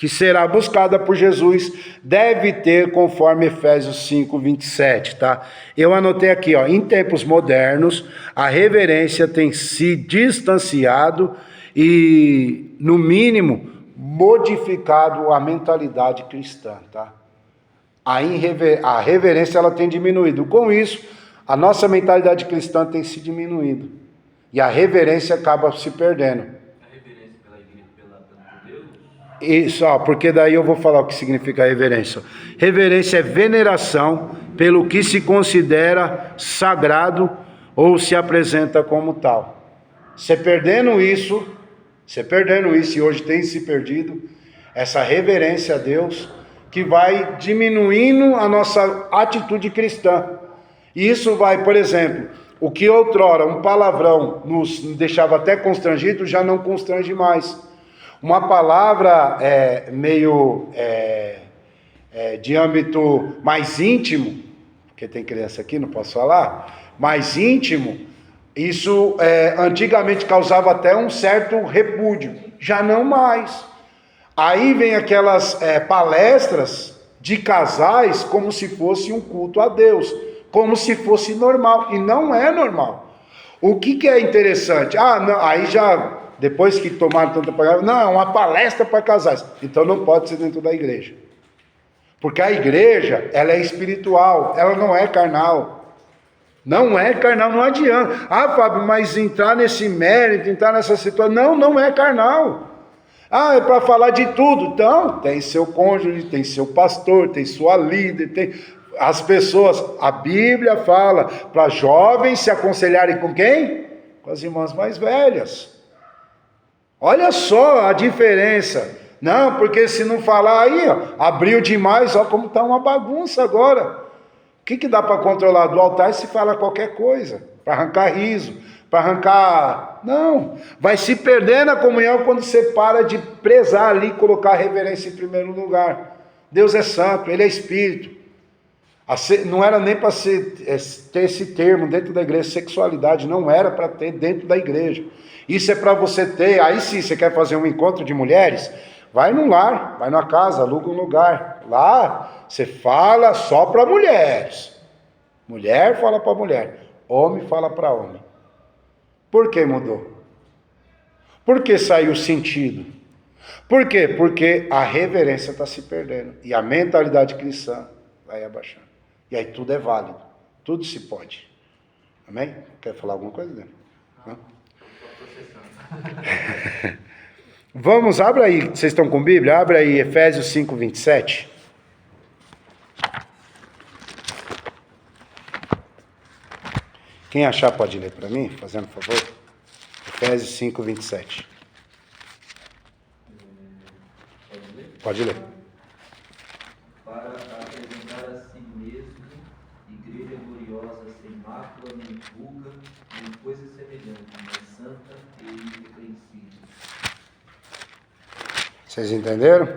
será buscada por Jesus deve ter, conforme Efésios 5, 27, tá? Eu anotei aqui, ó, em tempos modernos, a reverência tem se distanciado e, no mínimo, modificado a mentalidade cristã, tá? A reverência ela tem diminuído. Com isso, a nossa mentalidade cristã tem se diminuído. E a reverência acaba se perdendo. A reverência pela igreja, por Deus? Isso, ó, porque daí eu vou falar o que significa reverência. Reverência é veneração pelo que se considera sagrado ou se apresenta como tal. Você perdendo isso, e hoje tem se perdido, essa reverência a Deus, que vai diminuindo a nossa atitude cristã. E isso vai, por exemplo, o que outrora um palavrão nos deixava até constrangido, já não constrange mais. Uma palavra de âmbito mais íntimo, porque tem criança aqui, não posso falar, mais íntimo, isso antigamente causava até um certo repúdio, já não mais. Aí vem aquelas palestras de casais como se fosse um culto a Deus, como se fosse normal, e não é normal. O que é interessante? Não, aí já, depois que tomaram tanta palavra, não, é uma palestra para casais, então não pode ser dentro da igreja. Porque a igreja, ela é espiritual, ela não é carnal. Não é carnal, não adianta. Fábio, mas entrar nesse mérito, entrar nessa situação, não é carnal. É para falar de tudo. Então, tem seu cônjuge, tem seu pastor, tem sua líder, tem as pessoas. A Bíblia fala para jovens se aconselharem com quem? Com as irmãs mais velhas. Olha só a diferença. Não, porque se não falar aí, abriu demais, olha como está uma bagunça agora. O que dá para controlar? Do altar se fala qualquer coisa, para arrancar riso, para arrancar... Não, vai se perder na comunhão quando você para de prezar ali, colocar a reverência em primeiro lugar. Deus é santo, Ele é Espírito. Não era nem para ter esse termo dentro da igreja, sexualidade, não era para ter dentro da igreja. Isso é para você ter, aí sim, você quer fazer um encontro de mulheres, vai num lar, vai numa casa, aluga um lugar. Lá você fala só para mulheres. Mulher fala para mulher, homem fala para homem. Por que mudou? Por que saiu o sentido? Por quê? Porque a reverência está se perdendo e a mentalidade cristã vai abaixando. E aí tudo é válido, tudo se pode. Amém? Quer falar alguma coisa, Daniel? Não? Vamos, abre aí, vocês estão com Bíblia? Abre aí Efésios 5, 27. Quem achar pode ler para mim, fazendo favor? Efésios 5, 27. Pode ler. Para apresentar a si mesmo igreja gloriosa, sem mácula, nem ruga, nem coisa semelhante, mas santa e irrepreensível. Vocês entenderam?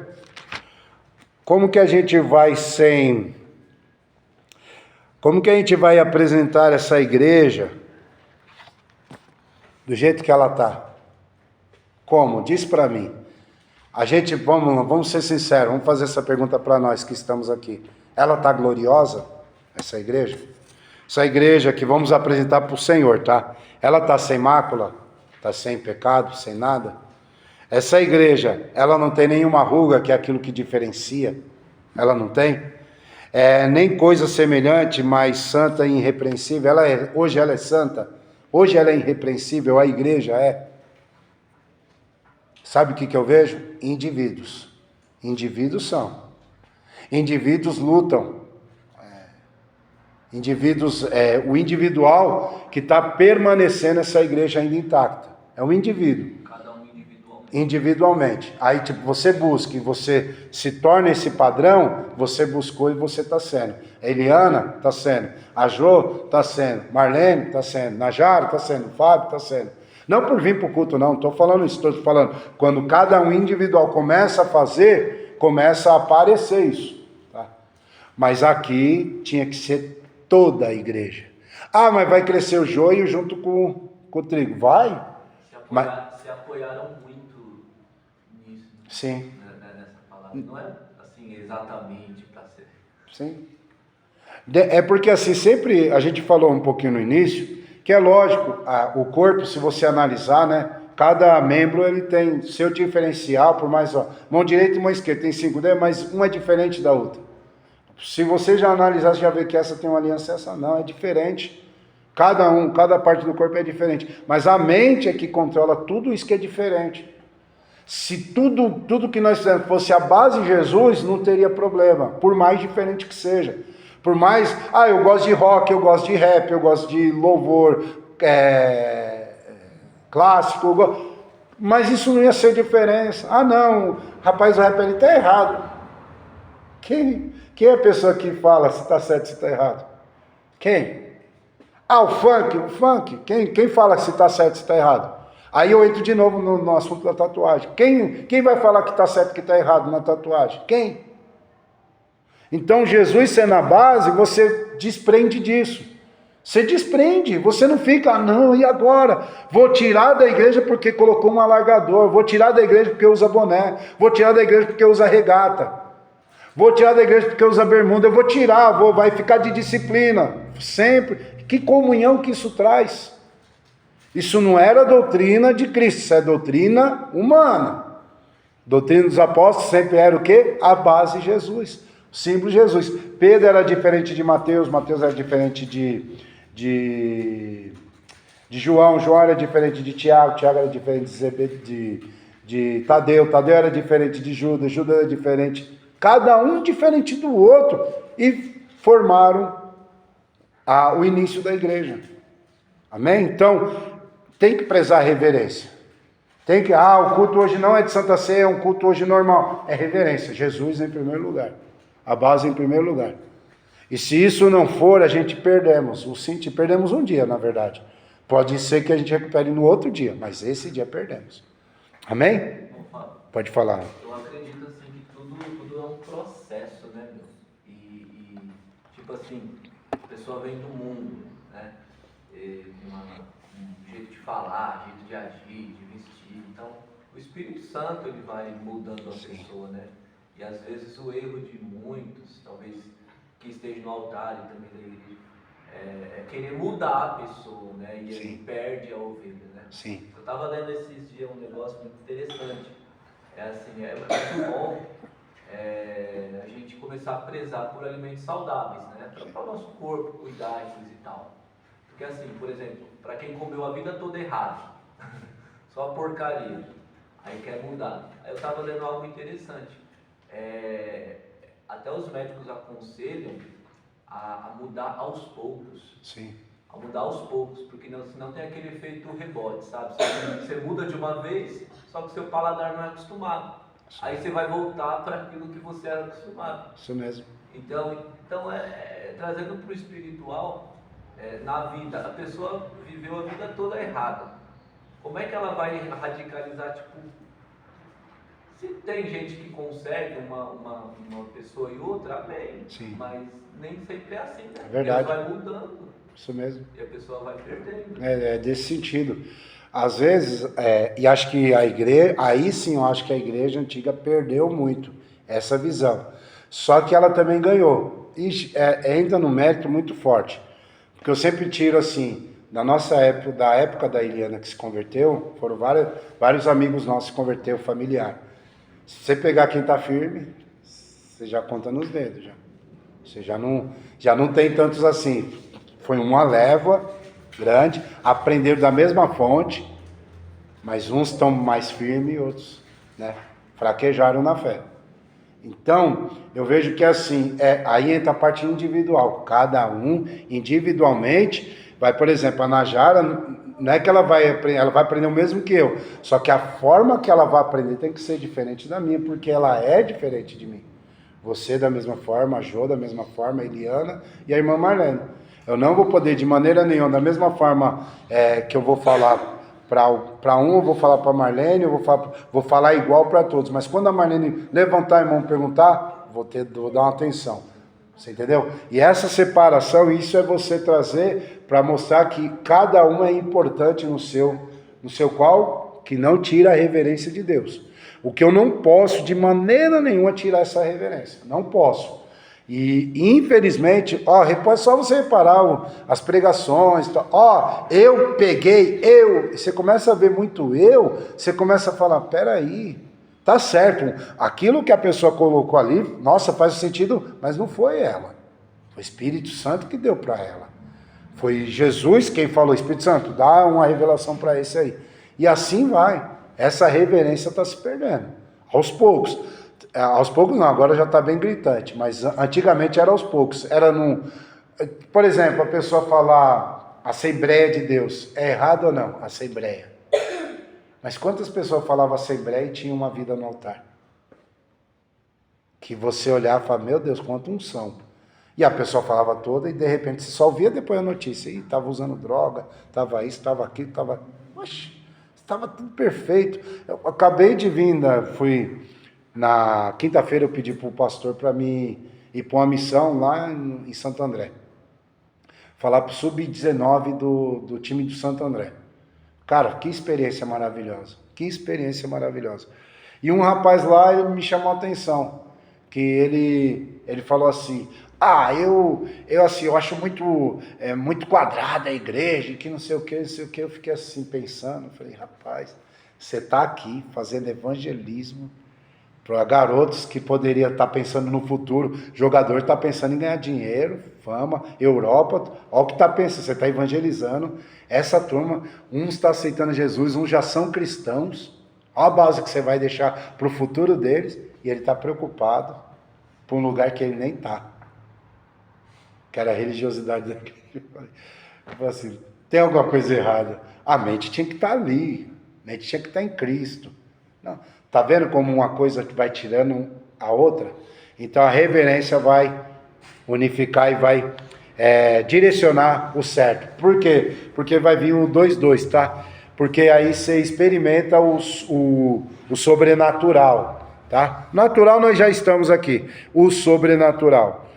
Como que a gente vai Como que a gente vai apresentar essa igreja do jeito que ela está? Como? Diz para mim. A gente, vamos ser sinceros, vamos fazer essa pergunta para nós que estamos aqui. Ela está gloriosa, essa igreja? Essa igreja que vamos apresentar para o Senhor, tá? Ela está sem mácula? Está sem pecado, sem nada? Essa igreja, ela não tem nenhuma ruga, que é aquilo que diferencia? Ela não tem? Nem coisa semelhante, mas santa e irrepreensível. Hoje ela é santa, hoje ela é irrepreensível, a igreja é. Sabe o que eu vejo? Indivíduos. Indivíduos são. Indivíduos lutam. Indivíduos, o individual que está permanecendo essa igreja ainda intacta. É um indivíduo. Cada um individualmente. Individualmente. Aí você busca e você se torna esse padrão, você buscou e você está sendo. A Eliana está sendo. A Jo está sendo. Marlene está sendo. Najara está sendo. Fábio está sendo. Não por vir para o culto, não estou falando isso, estou falando, quando cada um individual começa a fazer, começa a aparecer isso. Tá? Mas aqui tinha que ser toda a igreja. Ah, mas vai crescer o joio junto com o trigo. Vai? Se apoiaram muito nisso. Sim. Nessa palavra. Não é assim exatamente para ser. Sim. É porque assim, sempre a gente falou um pouquinho no início, que é lógico, o corpo, se você analisar, né? Cada membro ele tem seu diferencial, por mais, mão direita e mão esquerda, tem 5 dedos, mas uma é diferente da outra. Se você já analisar, você já vê que essa tem uma aliança, essa não, é diferente. Cada parte do corpo é diferente. Mas a mente é que controla tudo isso que é diferente. Se tudo que nós fizemos fosse a base de Jesus, não teria problema, por mais diferente que seja. Por mais, eu gosto de rock, eu gosto de rap, eu gosto de louvor clássico, mas isso não ia ser diferença. Não, rapaz, o rap ele está errado. Quem é a pessoa que fala se está certo, se está errado? Quem? O funk, quem fala se está certo, se está errado? Aí eu entro de novo no assunto da tatuagem. Quem vai falar que está certo e que está errado na tatuagem? Quem? Então, Jesus sendo a base, você desprende disso. Você desprende, você não fica, não, e agora? Vou tirar da igreja porque colocou um alargador, vou tirar da igreja porque usa boné, vou tirar da igreja porque usa regata, vou tirar da igreja porque usa bermuda, eu vou tirar, vai ficar de disciplina, sempre. Que comunhão que isso traz? Isso não era doutrina de Cristo, isso é doutrina humana. Doutrina dos apóstolos sempre era o quê? A base de Jesus. Símbolo de Jesus. Pedro era diferente de Mateus, Mateus era diferente de João, João era diferente de Tiago, Tiago era diferente de Tadeu, Tadeu era diferente de Judas, Judas era diferente, cada um diferente do outro, e formaram o início da igreja. Amém? Então, tem que prezar a reverência. Tem que, o culto hoje não é de Santa Ceia, é um culto hoje normal. É reverência, Jesus em primeiro lugar. A base em primeiro lugar. E se isso não for, a gente perdemos. Perdemos um dia, na verdade. Pode ser que a gente recupere no outro dia, mas esse dia perdemos. Amém? Pode falar. Eu acredito assim que tudo é um processo, né, meu? tipo assim, a pessoa vem do mundo, né? Um jeito de falar, jeito de agir, de vestir. Então, o Espírito Santo ele vai mudando a pessoa, né? E às vezes o erro de muitos, talvez que esteja no altar e também da igreja, é querer mudar a pessoa, né? E ele perde a ovelha, né? Sim. Eu estava lendo esses dias um negócio muito interessante. Assim, é muito bom a gente começar a prezar por alimentos saudáveis, né? Para o nosso corpo, cuidar e coisa e tal. Porque assim, por exemplo, para quem comeu a vida toda errado, só porcaria, aí quer mudar. Aí eu estava lendo algo interessante. Até os médicos aconselham a mudar aos poucos. Sim. A mudar aos poucos, porque senão tem aquele efeito rebote, sabe? Você muda de uma vez, só que o seu paladar não é acostumado. Sim. Aí você vai voltar para aquilo que você era acostumado. Isso mesmo. Então trazendo para o espiritual, na vida, a pessoa viveu a vida toda errada. Como é que ela vai radicalizar, tipo... Se tem gente que consegue, uma pessoa e outra, amém. Sim. Mas nem sempre é assim, né? É verdade. Deus vai mudando. Isso mesmo. E a pessoa vai perdendo. É desse sentido. Às vezes, e acho que a igreja, aí sim eu acho que a igreja antiga perdeu muito essa visão. Só que ela também ganhou. E entra num mérito muito forte. Porque eu sempre tiro assim, da nossa época, da época da Eliana que se converteu, foram vários amigos nossos que se converteram familiar. Se você pegar quem está firme, você já conta nos dedos. Você já não tem tantos assim. Foi uma leva grande, aprenderam da mesma fonte, mas uns estão mais firmes e outros, né, fraquejaram na fé. Então, eu vejo que assim, aí entra a parte individual. Cada um, individualmente, vai, por exemplo, a Najara, não é que ela vai aprender o mesmo que eu, só que a forma que ela vai aprender tem que ser diferente da minha, porque ela é diferente de mim. Você da mesma forma, a Jô da mesma forma, a Eliana e a irmã Marlene. Eu não vou poder, de maneira nenhuma, da mesma forma que eu vou falar para um, eu vou falar para a Marlene, eu vou falar igual para todos. Mas quando a Marlene levantar a mão e perguntar, vou dar uma atenção. Você entendeu? E essa separação, isso é você trazer para mostrar que cada um é importante no seu qual, que não tira a reverência de Deus. O que eu não posso, de maneira nenhuma, tirar essa reverência. Não posso. E, infelizmente, é só você reparar as pregações, eu peguei, você começa a ver muito você começa a falar, peraí, tá certo, aquilo que a pessoa colocou ali, nossa, faz sentido, mas não foi ela, foi o Espírito Santo que deu para ela, foi Jesus quem falou, Espírito Santo, dá uma revelação para esse aí, e assim vai, essa reverência está se perdendo, aos poucos não, agora já está bem gritante, mas antigamente era aos poucos, por exemplo, a pessoa falar Assembleia de Deus, é errado ou não? Assembleia. Mas quantas pessoas falavam Assembleia e tinham uma vida no altar? Que você olhava e falava, meu Deus, quanta unção. E a pessoa falava toda e de repente você só ouvia depois a notícia, estava usando droga, estava isso, estava aquilo, estava tudo perfeito. Eu acabei de vir, fui... Na quinta-feira eu pedi para o pastor para mim ir para uma missão lá em Santo André. Falar para o Sub-19 do time do Santo André. Cara, que experiência maravilhosa. Que experiência maravilhosa. E um rapaz lá, ele me chamou a atenção. Que ele falou assim, eu acho muito quadrada a igreja, que não sei o que. Eu fiquei assim pensando. Falei, rapaz, você está aqui fazendo evangelismo para garotos que poderiam estar pensando no futuro, jogador está pensando em ganhar dinheiro, fama, Europa, olha o que está pensando, você está evangelizando, essa turma, uns estão aceitando Jesus, uns já são cristãos, olha a base que você vai deixar para o futuro deles, e ele está preocupado por um lugar que ele nem está, que era a religiosidade daquele. Eu falei assim, tem alguma coisa errada, a mente tinha que estar ali, a mente tinha que estar em Cristo, não. Está vendo como uma coisa vai tirando a outra? Então a reverência vai unificar e vai direcionar o certo. Por quê? Porque vai vir o 2-2, tá? Porque aí você experimenta o sobrenatural, tá? Natural nós já estamos aqui, o sobrenatural.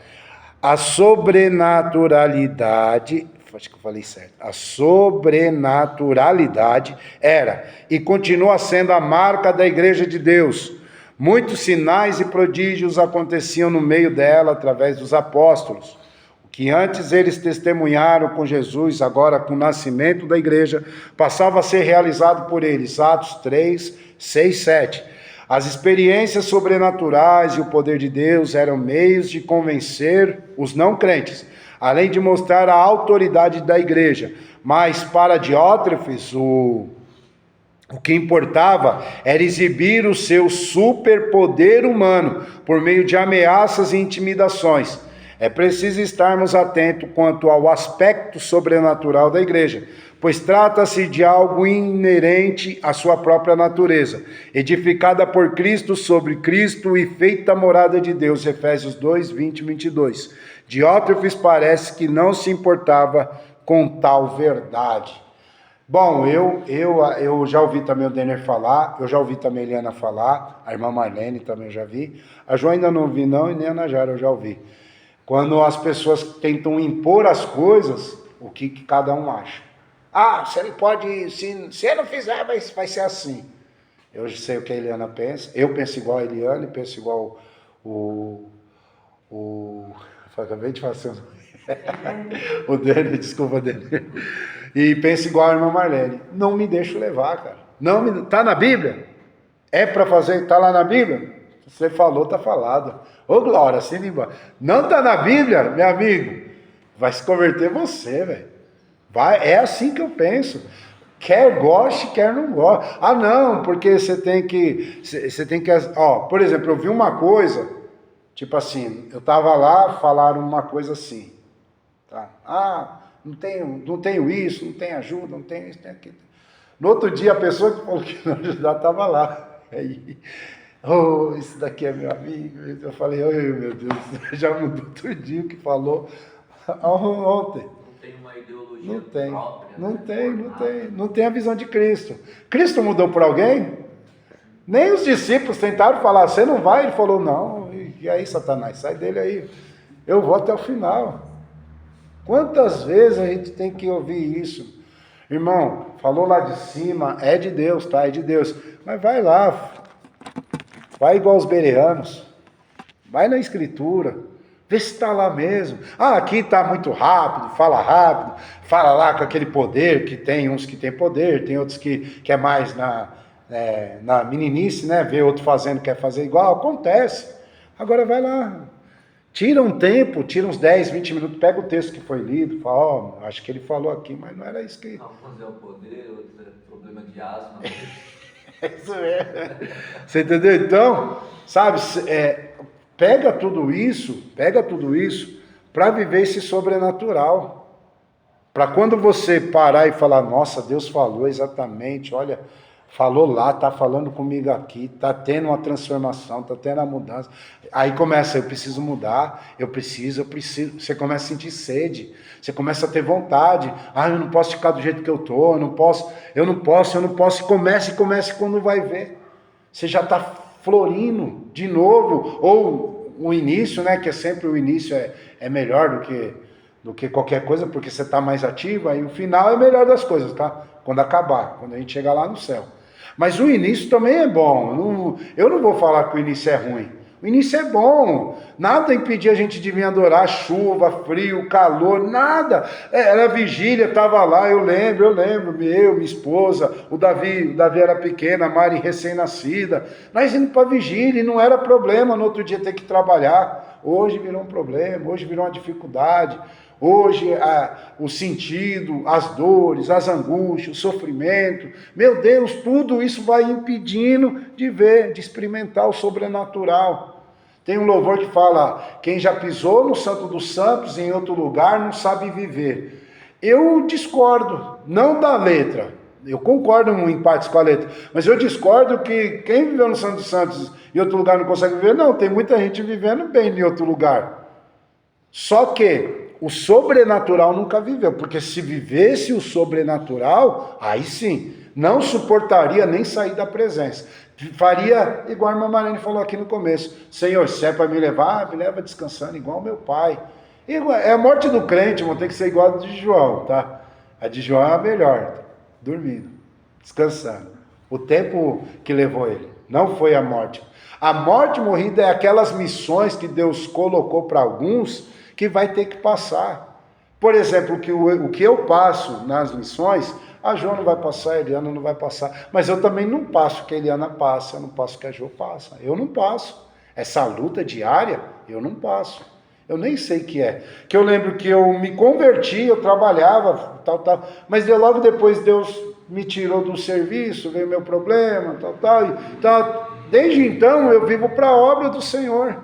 A sobrenaturalidade, acho que eu falei certo, a sobrenaturalidade era e continua sendo a marca da Igreja de Deus. Muitos sinais e prodígios aconteciam no meio dela através dos apóstolos. O que antes eles testemunharam com Jesus, agora com o nascimento da igreja, passava a ser realizado por eles. Atos 3, 6, 7. As experiências sobrenaturais e o poder de Deus eram meios de convencer os não crentes, além de mostrar a autoridade da igreja. Mas para Diótrefes, o que importava era exibir o seu superpoder humano por meio de ameaças e intimidações. É preciso estarmos atentos quanto ao aspecto sobrenatural da igreja, pois trata-se de algo inerente à sua própria natureza, edificada por Cristo sobre Cristo e feita morada de Deus. Efésios 2, 20 e 22. Diótrefes parece que não se importava com tal verdade. Bom, eu já ouvi também o Denner falar, eu já ouvi também a Eliana falar, a irmã Marlene também já vi, a Jo ainda não ouvi não, e nem a Najara eu já ouvi. Quando as pessoas tentam impor as coisas, o que cada um acha. Ah, se ele pode, se ele não fizer, vai ser assim. Eu sei o que a Eliana pensa, eu penso igual a Eliana, penso igual acabei de fazer o Denner, desculpa, Denner. E penso igual a irmã Marlene. Não me deixo levar, cara. Tá na Bíblia? É para fazer, tá lá na Bíblia? Você falou, tá falado. Ô Glória, assim embora. Não tá na Bíblia, meu amigo? Vai se converter você, velho. É assim que eu penso. Quer goste, quer não goste. Ah, não, porque você tem que, ó, por exemplo, eu vi uma coisa, tipo assim, eu tava lá, falaram uma coisa assim, tá? Ah, não tenho isso, não tenho ajuda, não tenho isso, tem aquilo. No outro dia, a pessoa que falou que não ajudar estava lá. Aí, esse daqui é meu amigo. Eu falei, meu Deus, já mudou outro dia o que falou ontem. Não tem uma ideologia Não tem, própria. não tem a visão de Cristo. Cristo mudou por alguém? Nem os discípulos tentaram falar, você não vai? Ele falou, não, e aí Satanás, sai dele aí, eu vou até o final. Quantas vezes a gente tem que ouvir isso? Irmão, falou lá de cima, é de Deus, tá? É de Deus. Mas vai lá, vai igual os bereanos, vai na escritura, vê se está lá mesmo. Ah, aqui está muito rápido, fala lá com aquele poder, que tem uns que tem poder, tem outros que é mais na meninice, né? Vê outro fazendo, quer fazer igual, acontece. Agora vai lá. Tira um tempo, tira uns 10, 20 minutos, pega o texto que foi lido, fala, acho que ele falou aqui, mas não era isso que... Alguns é o poder, outros é problema de asma. É isso mesmo. Você entendeu? Então, sabe, pega tudo isso para viver esse sobrenatural. Para quando você parar e falar, nossa, Deus falou exatamente, olha... Falou lá, está falando comigo aqui, está tendo uma transformação, está tendo a mudança. Aí começa, eu preciso mudar, eu preciso. Você começa a sentir sede, você começa a ter vontade. Ah, eu não posso ficar do jeito que eu estou, eu não posso. E comece quando vai ver. Você já está florindo de novo, ou o início, né, que é sempre o início é melhor do que qualquer coisa, porque você está mais ativo, aí o final é melhor das coisas, tá? Quando acabar, quando a gente chegar lá no céu. Mas o início também é bom. Eu não vou falar que o início é ruim. O início é bom. Nada impedia a gente de vir adorar chuva, frio, calor, nada. Era vigília, estava lá, eu lembro, minha esposa, o Davi era pequeno, a Mari recém-nascida. Nós indo para vigília e não era problema no outro dia ter que trabalhar. Hoje virou um problema, hoje virou uma dificuldade. Hoje o sentido, as dores, as angústias, o sofrimento, meu Deus, tudo isso vai impedindo de ver, de experimentar o sobrenatural. Tem um louvor que fala, quem já pisou no Santo dos Santos em outro lugar não sabe viver. Eu discordo, não da letra, eu concordo em partes com a letra, mas eu discordo que quem viveu no Santo dos Santos em outro lugar não consegue viver. Não, tem muita gente vivendo bem em outro lugar. Só que o sobrenatural nunca viveu, porque se vivesse o sobrenatural, aí sim, não suportaria nem sair da presença. Faria, igual a irmã Marlene falou aqui no começo, Senhor, se é para me levar, me leva descansando, igual meu pai. É a morte do crente, vão ter que ser igual a de João, tá? A de João é a melhor, dormindo, descansando. O tempo que levou ele, não foi a morte. A morte morrida é aquelas missões que Deus colocou para alguns que vai ter que passar. Por exemplo, o que eu passo nas missões, a Jo não vai passar, a Eliana não vai passar. Mas eu também não passo o que a Eliana passa, eu não passo o que a Jo passa. Eu não passo. Essa luta diária, eu não passo. Eu nem sei o que é. Que eu lembro que eu me converti, eu trabalhava, tal. Mas logo depois Deus me tirou do serviço, veio meu problema, tal. Desde então eu vivo para a obra do Senhor.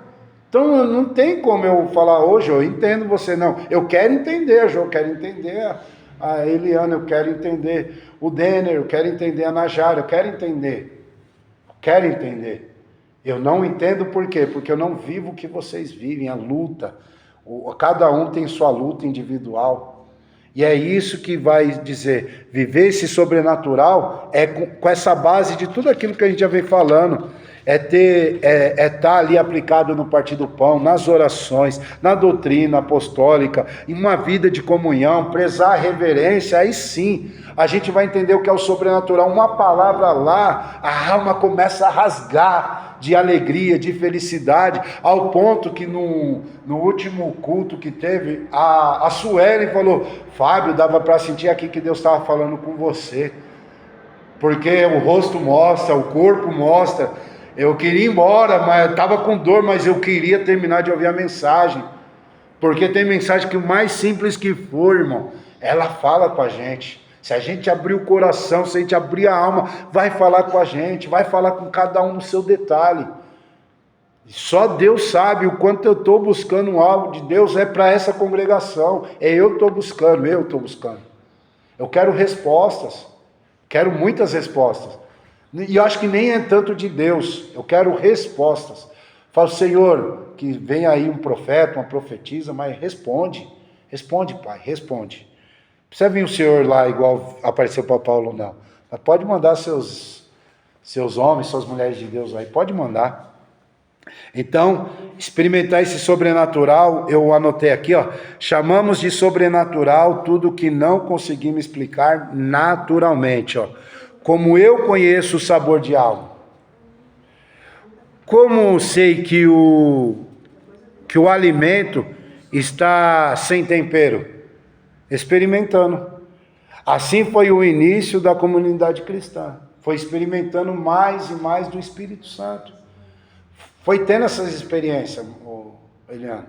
Então não tem como eu falar hoje, eu entendo você, não. Eu quero entender, eu quero entender a Eliana, eu quero entender o Denner, eu quero entender a Najara, eu quero entender. Quero entender. Eu não entendo por quê? Porque eu não vivo o que vocês vivem, a luta. Cada um tem sua luta individual. E é isso que vai dizer, viver esse sobrenatural é com essa base de tudo aquilo que a gente já vem falando. Estar ali aplicado no partir do pão, nas orações, na doutrina apostólica, em uma vida de comunhão, prezar a reverência, aí sim, a gente vai entender o que é o sobrenatural. Uma palavra lá, a alma começa a rasgar de alegria, de felicidade, ao ponto que no último culto que teve, a Suelen falou, Fábio, dava para sentir aqui que Deus estava falando com você, porque o rosto mostra, o corpo mostra. Eu queria ir embora, mas eu estava com dor, mas eu queria terminar de ouvir a mensagem. Porque tem mensagem que o mais simples que for, irmão, ela fala com a gente. Se a gente abrir o coração, se a gente abrir a alma, vai falar com a gente, vai falar com cada um no seu detalhe. Só Deus sabe o quanto eu estou buscando algo de Deus, é para essa congregação. Eu estou buscando. Eu quero respostas, quero muitas respostas. E eu acho que nem é tanto de Deus, eu quero respostas. Falo, Senhor, que vem aí um profeta, uma profetisa, mas responde, Pai, responde. Não precisa vir o Senhor lá igual apareceu para Paulo, não. Mas pode mandar seus homens, suas mulheres de Deus aí, pode mandar. Então, experimentar esse sobrenatural, eu anotei aqui, ó, chamamos de sobrenatural tudo que não conseguimos explicar naturalmente, ó. Como eu conheço o sabor de algo? Como sei que o alimento está sem tempero? Experimentando. Assim foi o início da comunidade cristã. Foi experimentando mais e mais do Espírito Santo. Foi tendo essas experiências, Eliana.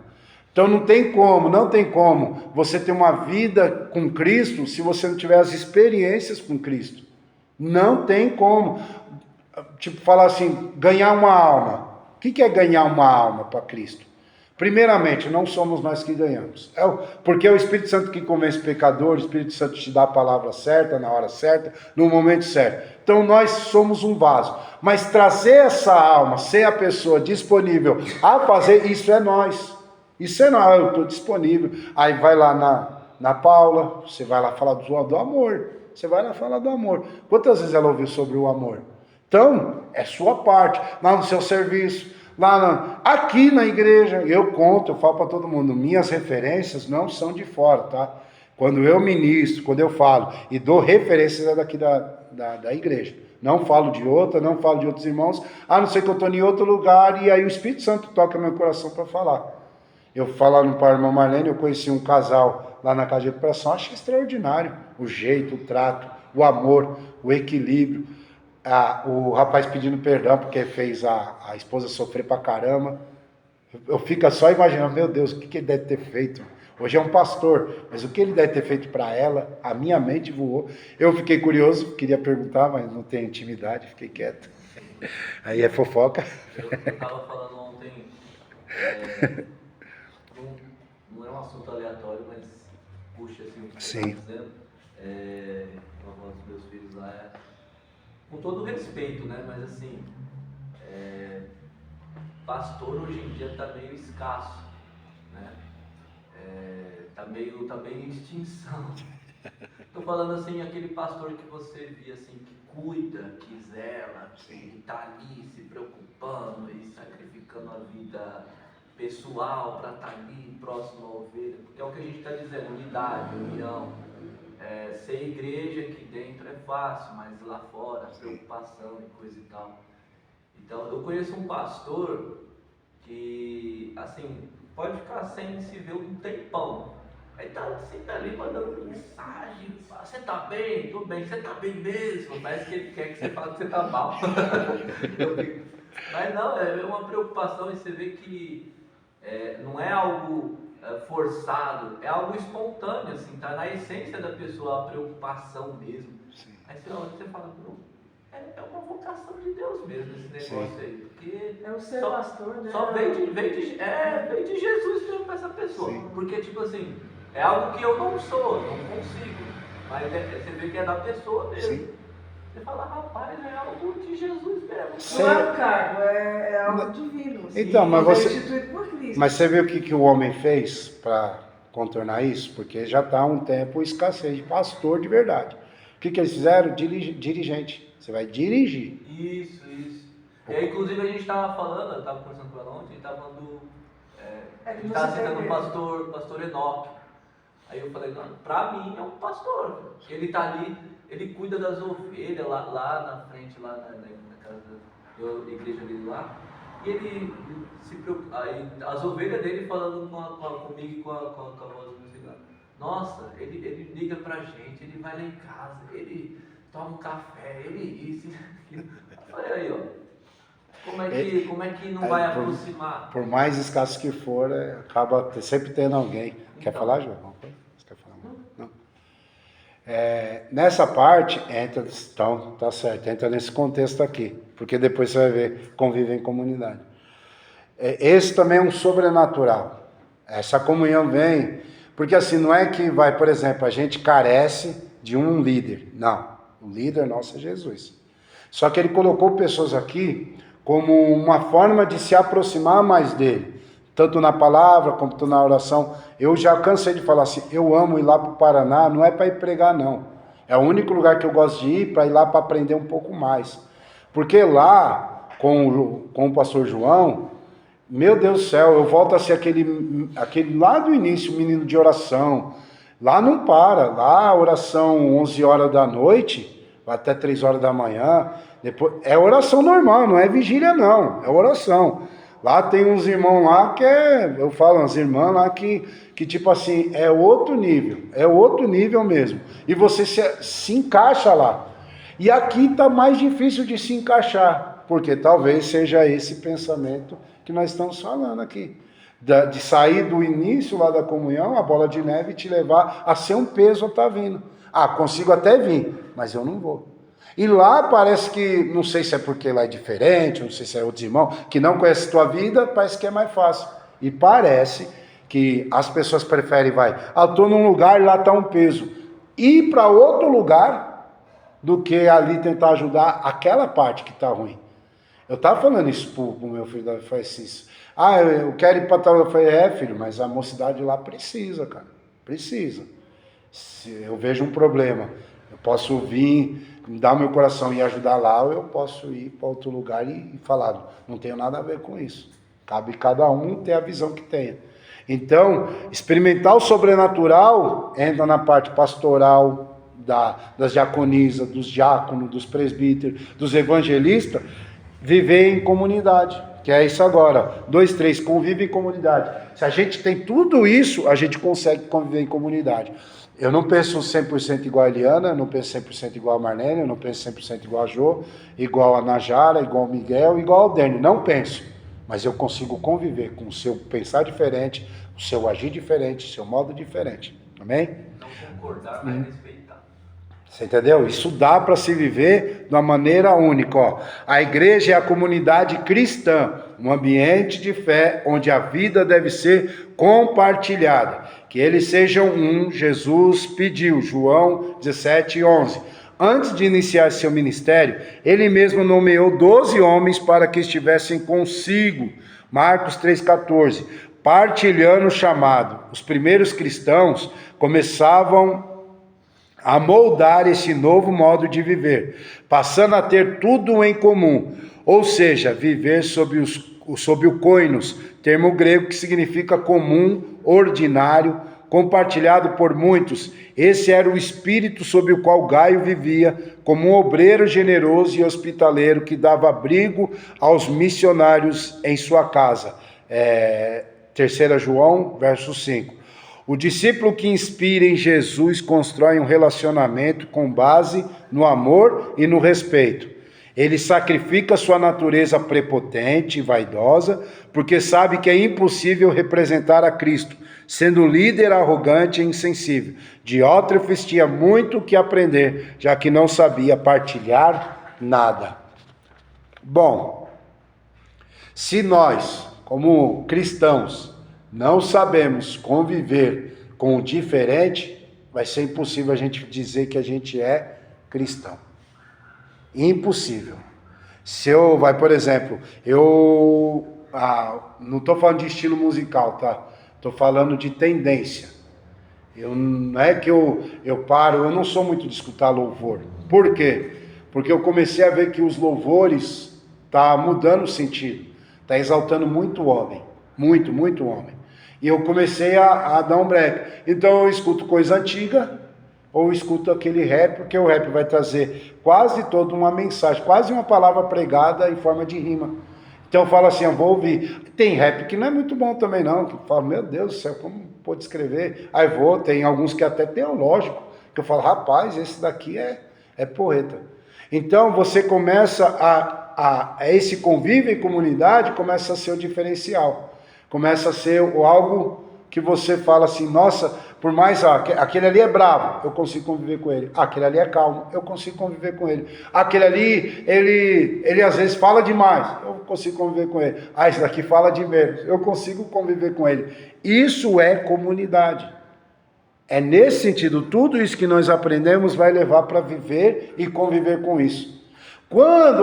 Então não tem como você ter uma vida com Cristo se você não tiver as experiências com Cristo. Não tem como. Tipo, falar assim, ganhar uma alma. O que é ganhar uma alma para Cristo? Primeiramente, não somos nós que ganhamos. Porque é o Espírito Santo que convence o pecador, o Espírito Santo te dá a palavra certa, na hora certa, no momento certo. Então nós somos um vaso. Mas trazer essa alma, ser a pessoa disponível a fazer, isso é nós. Isso é nós, eu estou disponível. Aí vai lá na Paula, você vai lá falar do amor. Você vai lá falar do amor. Quantas vezes ela ouviu sobre o amor? Então, é sua parte, lá no seu serviço, aqui na igreja, eu falo para todo mundo, minhas referências não são de fora, tá? Quando eu ministro, quando eu falo e dou referências é daqui da igreja. Não falo de outra, não falo de outros irmãos, a não ser que eu estou em outro lugar e aí o Espírito Santo toca meu coração para falar. Eu falando para a irmã Marlene, eu conheci um casal lá na casa de recuperação, achei extraordinário o jeito, o trato, o amor, o equilíbrio. O rapaz pedindo perdão porque fez a esposa sofrer pra caramba. Eu fico só imaginando, meu Deus, o que ele deve ter feito? Hoje é um pastor, mas o que ele deve ter feito para ela, a minha mente voou. Eu fiquei curioso, queria perguntar, mas não tenho intimidade, fiquei quieto. Aí é fofoca. Eu estava falando ontem, não é um assunto aleatório, mas puxa assim o que você está dizendo. Uma voz dos meus filhos lá com todo respeito, né? Mas assim, pastor hoje em dia está meio escasso, né? Tá meio em extinção. Estou falando assim, aquele pastor que você via assim, que cuida, que zela, que está ali se preocupando e sacrificando a vida pessoal para estar ali próximo à ovelha, porque é o que a gente está dizendo, unidade, união. Ser igreja aqui dentro é fácil, mas lá fora, preocupação e coisa e tal. Então, eu conheço um pastor que, assim, pode ficar sem se ver um tempão. Aí tá sempre ali mandando mensagem, você tá bem? Tudo bem, você tá bem mesmo? Parece que ele quer que você fale que você tá mal. Mas não, é uma preocupação e você vê que não é algo forçado, é algo espontâneo, assim, tá na essência da pessoa a preocupação mesmo. Sim. Aí você fala, é uma vocação de Deus mesmo esse negócio aí, porque É o ser pastor, né? só vem de Jesus mesmo pra essa pessoa. Sim. Porque, tipo assim, é algo que eu não sou, não consigo, mas você vê que é da pessoa mesmo. Sim. Você fala, rapaz, é algo de Jesus mesmo. Não é um cargo, é algo divino. Então, mas é você- instituído por Cristo. Mas você viu o que o homem fez para contornar isso? Porque já está há um tempo escassez de pastor de verdade. O que eles fizeram? Dirigente. Você vai dirigir. Isso. E aí, inclusive, a gente estava falando, eu estava conversando com ela ontem, a gente estava falando, a gente estava citando o pastor Enoque. Aí eu falei, não, pra mim é um pastor. Ele tá ali, ele cuida das ovelhas lá na frente, lá na casa da igreja dele lá. E ele se preocupa, aí as ovelhas dele falando comigo e com a voz do musical. Nossa, ele liga pra gente, ele vai lá em casa, ele toma um café, ele isso e aquilo. Eu falei, aí ó. Como é que não vai aproximar? Por mais escasso que for, acaba sempre tendo alguém. Quer Então. falar, João? Você quer falar? Não. Nessa parte, então, tá certo, entra nesse contexto aqui. Porque depois você vai ver, conviver em comunidade. Esse também é um sobrenatural. Essa comunhão vem, porque assim, não é que vai, por exemplo, a gente carece de um líder. Não, o líder nosso é Jesus. Só que ele colocou pessoas aqui como uma forma de se aproximar mais dele, tanto na palavra como na oração. Eu já cansei de falar assim, eu amo ir lá para o Paraná, não é para ir pregar não, é o único lugar que eu gosto de ir para ir lá para aprender um pouco mais, porque lá com o pastor João, meu Deus do céu, eu volto a ser aquele lá do início, menino de oração. Lá não para, lá a oração 11 horas da noite, vai até 3 horas da manhã, depois, é oração normal, não é vigília não, é oração. Lá tem uns irmãos lá eu falo, umas irmãs lá que tipo assim, é outro nível mesmo. E você se encaixa lá. E aqui está mais difícil de se encaixar, porque talvez seja esse pensamento que nós estamos falando aqui. De sair do início lá da comunhão, a bola de neve, e te levar a ser um peso a estar vindo. Consigo até vir, mas eu não vou. E lá parece que, não sei se é porque lá é diferente, não sei se é outros irmãos, que não conhecem a tua vida, parece que é mais fácil. E parece que as pessoas preferem, estou num lugar e lá está um peso. Ir para outro lugar do que ali tentar ajudar aquela parte que está ruim. Eu estava falando isso para o meu filho, ele falou assim, eu quero ir para tal. Eu falei, filho, mas a mocidade lá precisa, cara, precisa. Se eu vejo um problema, eu posso vir, dar meu coração e ajudar lá, ou eu posso ir para outro lugar e falar, não tenho nada a ver com isso. Cabe cada um ter a visão que tenha. Então, experimentar o sobrenatural entra na parte pastoral, das diaconisas, dos diáconos, dos presbíteros, dos evangelistas, viver em comunidade, que é isso agora. 2, 3, convive em comunidade. Se a gente tem tudo isso, a gente consegue conviver em comunidade. Eu não penso 100% igual a Eliana, eu não penso 100% igual a Marlene, eu não penso 100% igual a Jo, igual a Najara, igual ao Miguel, igual ao Dani. Não penso, mas eu consigo conviver com o seu pensar diferente, o seu agir diferente, o seu modo diferente. Amém? Não concordar, mas respeitar. Você entendeu? Isso dá para se viver de uma maneira única. A igreja é a comunidade cristã, um ambiente de fé onde a vida deve ser compartilhada. Que eles sejam um, Jesus pediu, João 17:11. Antes de iniciar seu ministério, ele mesmo nomeou 12 homens para que estivessem consigo. Marcos 3,14. Partilhando o chamado. Os primeiros cristãos começavam a moldar esse novo modo de viver, passando a ter tudo em comum, ou seja, viver sob sob o koinos, termo grego que significa comum, ordinário, compartilhado por muitos. Esse era o espírito sob o qual Gaio vivia, como um obreiro generoso e hospitaleiro que dava abrigo aos missionários em sua casa. 3 João, verso 5. O discípulo que inspira em Jesus constrói um relacionamento com base no amor e no respeito. Ele sacrifica sua natureza prepotente e vaidosa, porque sabe que é impossível representar a Cristo, sendo líder arrogante e insensível. Diótrefes tinha muito que aprender, já que não sabia partilhar nada. Bom, se nós, como cristãos, não sabemos conviver com o diferente, vai ser impossível a gente dizer que a gente é cristão. Impossível. Por exemplo, não estou falando de estilo musical, tá? Estou falando de tendência. Não é que eu paro, eu não sou muito de escutar louvor. Por quê? Porque eu comecei a ver que os louvores tá mudando o sentido, tá exaltando muito o homem, muito, muito homem. E eu comecei a dar um break. Então eu escuto coisa antiga, ou escuto aquele rap, porque o rap vai trazer quase toda uma mensagem, quase uma palavra pregada em forma de rima. Então eu falo assim, eu vou ouvir. Tem rap que não é muito bom também não, que eu falo, meu Deus do céu, como pode escrever? Aí tem alguns que é até teológico, que eu falo, rapaz, esse daqui é porreta. Então você começa esse convívio em comunidade começa a ser o diferencial. Começa a ser algo que você fala assim, nossa, por mais, aquele ali é bravo, eu consigo conviver com ele. Aquele ali é calmo, eu consigo conviver com ele. Aquele ali, ele às vezes fala demais, eu consigo conviver com ele. Esse daqui fala de menos, eu consigo conviver com ele. Isso é comunidade. É nesse sentido, tudo isso que nós aprendemos vai levar para viver e conviver com isso.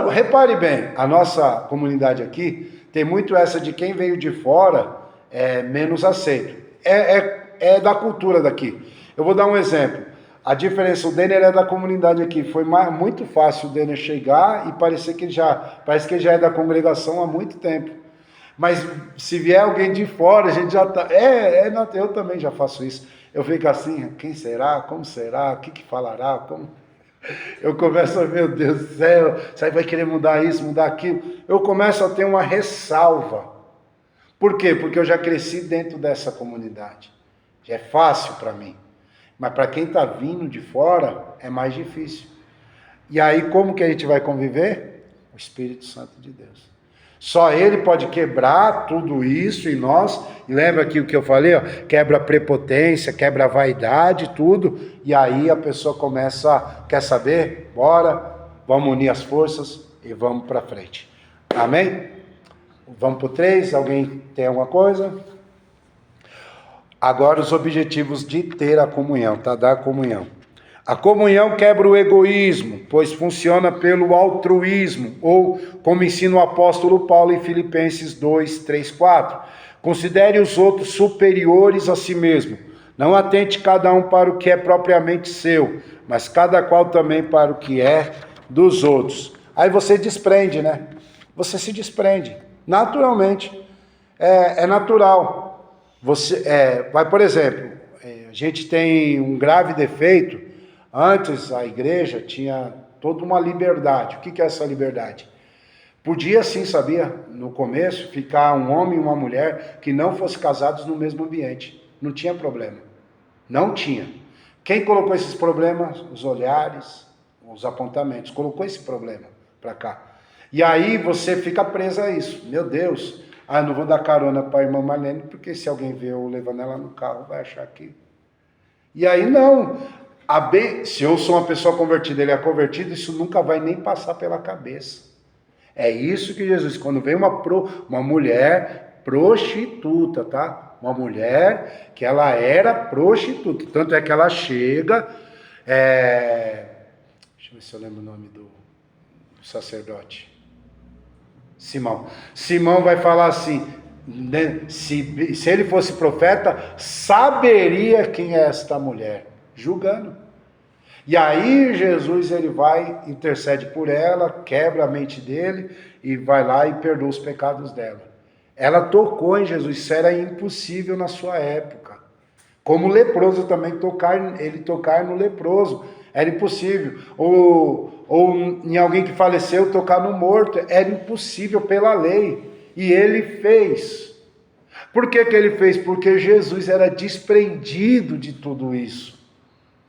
Repare bem, a nossa comunidade aqui tem muito essa de quem veio de fora é menos aceito. É da cultura daqui. Eu vou dar um exemplo. A diferença, o Denner é da comunidade aqui. Foi muito fácil o Denner chegar e parece que ele já é da congregação há muito tempo. Mas se vier alguém de fora, a gente já tá... eu também já faço isso. Eu fico assim, quem será? Como será? O que falará? Como... Eu começo a, meu Deus do céu, você vai querer mudar isso, mudar aquilo. Eu começo a ter uma ressalva. Por quê? Porque eu já cresci dentro dessa comunidade. Já é fácil para mim. Mas para quem está vindo de fora, é mais difícil. E aí, como que a gente vai conviver? O Espírito Santo de Deus. Só Ele pode quebrar tudo isso em nós. E lembra aqui o que eu falei? Quebra a prepotência, quebra a vaidade, tudo. E aí a pessoa começa, quer saber? Bora, vamos unir as forças e vamos para frente. Amém? Vamos para o 3, alguém tem alguma coisa? Agora os objetivos de ter a comunhão, tá? Da comunhão. A comunhão quebra o egoísmo, pois funciona pelo altruísmo, ou como ensina o apóstolo Paulo em Filipenses 2, 3, 4. Considere os outros superiores a si mesmo. Não atente cada um para o que é propriamente seu, mas cada qual também para o que é dos outros. Aí você desprende, né? Você se desprende. Naturalmente, é natural. Por exemplo, a gente tem um grave defeito. Antes a igreja tinha toda uma liberdade. O que é essa liberdade? Podia sim, sabia, no começo, ficar um homem e uma mulher que não fossem casados no mesmo ambiente. Não tinha problema. Não tinha. Quem colocou esses problemas? Os olhares, os apontamentos. Colocou esse problema para cá. E aí você fica preso a isso. Meu Deus, eu não vou dar carona para a irmã Marlene, porque se alguém ver eu levando ela no carro, vai achar que... E aí não. Se eu sou uma pessoa convertida, ele é convertido, isso nunca vai nem passar pela cabeça. É isso que Jesus, quando vem uma mulher prostituta, tá? Uma mulher que ela era prostituta. Tanto é que ela chega... Deixa eu ver se eu lembro o nome do sacerdote. Simão vai falar assim, né? Se ele fosse profeta, saberia quem é esta mulher, julgando. E aí Jesus, ele intercede por ela, quebra a mente dele e vai lá e perdoa os pecados dela. Ela tocou em Jesus, isso era impossível na sua época. Como o leproso também, ele tocar no leproso, era impossível. Ou em alguém que faleceu, tocar no morto, era impossível pela lei. E ele fez. Por que ele fez? Porque Jesus era desprendido de tudo isso.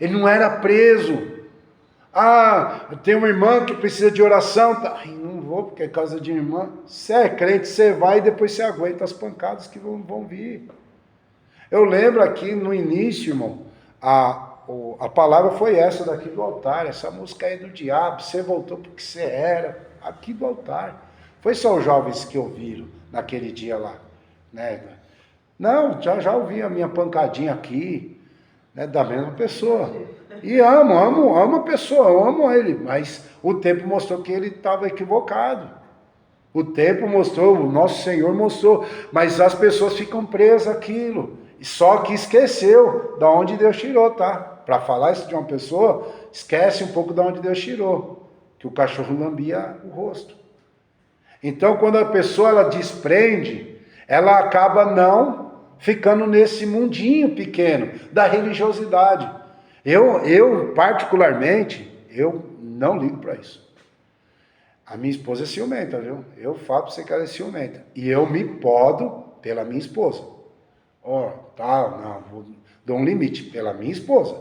Ele não era preso. Eu tenho uma irmã que precisa de oração. Não vou porque é causa de irmã. Você é crente, você vai e depois você aguenta as pancadas que vão vir. Eu lembro aqui no início, irmão, a palavra foi essa daqui do altar. Essa música aí do diabo. Você voltou porque você era. Aqui do altar. Foi só os jovens que ouviram naquele dia lá. Né? Não, já ouvi a minha pancadinha aqui, né, da mesma pessoa. E amo a pessoa, eu amo ele, mas o tempo mostrou que ele estava equivocado. O tempo mostrou, o nosso Senhor mostrou, mas as pessoas ficam presas àquilo. Só que esqueceu da onde Deus tirou, tá? Para falar isso de uma pessoa, esquece um pouco da onde Deus tirou, que o cachorro lambia o rosto. Então, quando a pessoa ela desprende, ela acaba não ficando nesse mundinho pequeno da religiosidade. Eu particularmente, eu não ligo para isso. A minha esposa é ciumenta, viu? Eu falo para você que ela é ciumenta. E eu me podo pela minha esposa. Dou um limite pela minha esposa.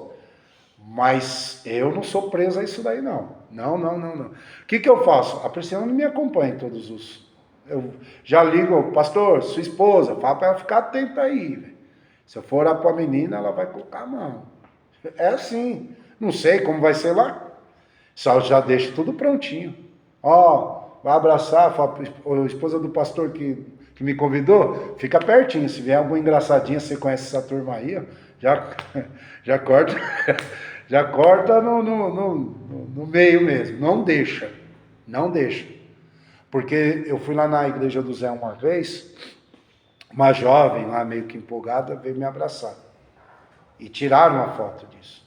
Mas eu não sou preso a isso daí, não. Não. O que eu faço? A Priscila não me acompanha em todos os... Eu já ligo, pastor, sua esposa, fala para ela ficar atenta aí. Véio. Se eu for orar para a menina, ela vai colocar a mão. É assim. Não sei como vai ser lá. Só já deixo tudo prontinho. Vai abraçar, fala, a esposa do pastor que me convidou, fica pertinho. Se vier alguma engraçadinha, você conhece essa turma aí, ó, já corta. Já corta no meio mesmo. Não deixa. Porque eu fui lá na igreja do Zé uma vez, uma jovem lá meio que empolgada veio me abraçar. E tiraram uma foto disso.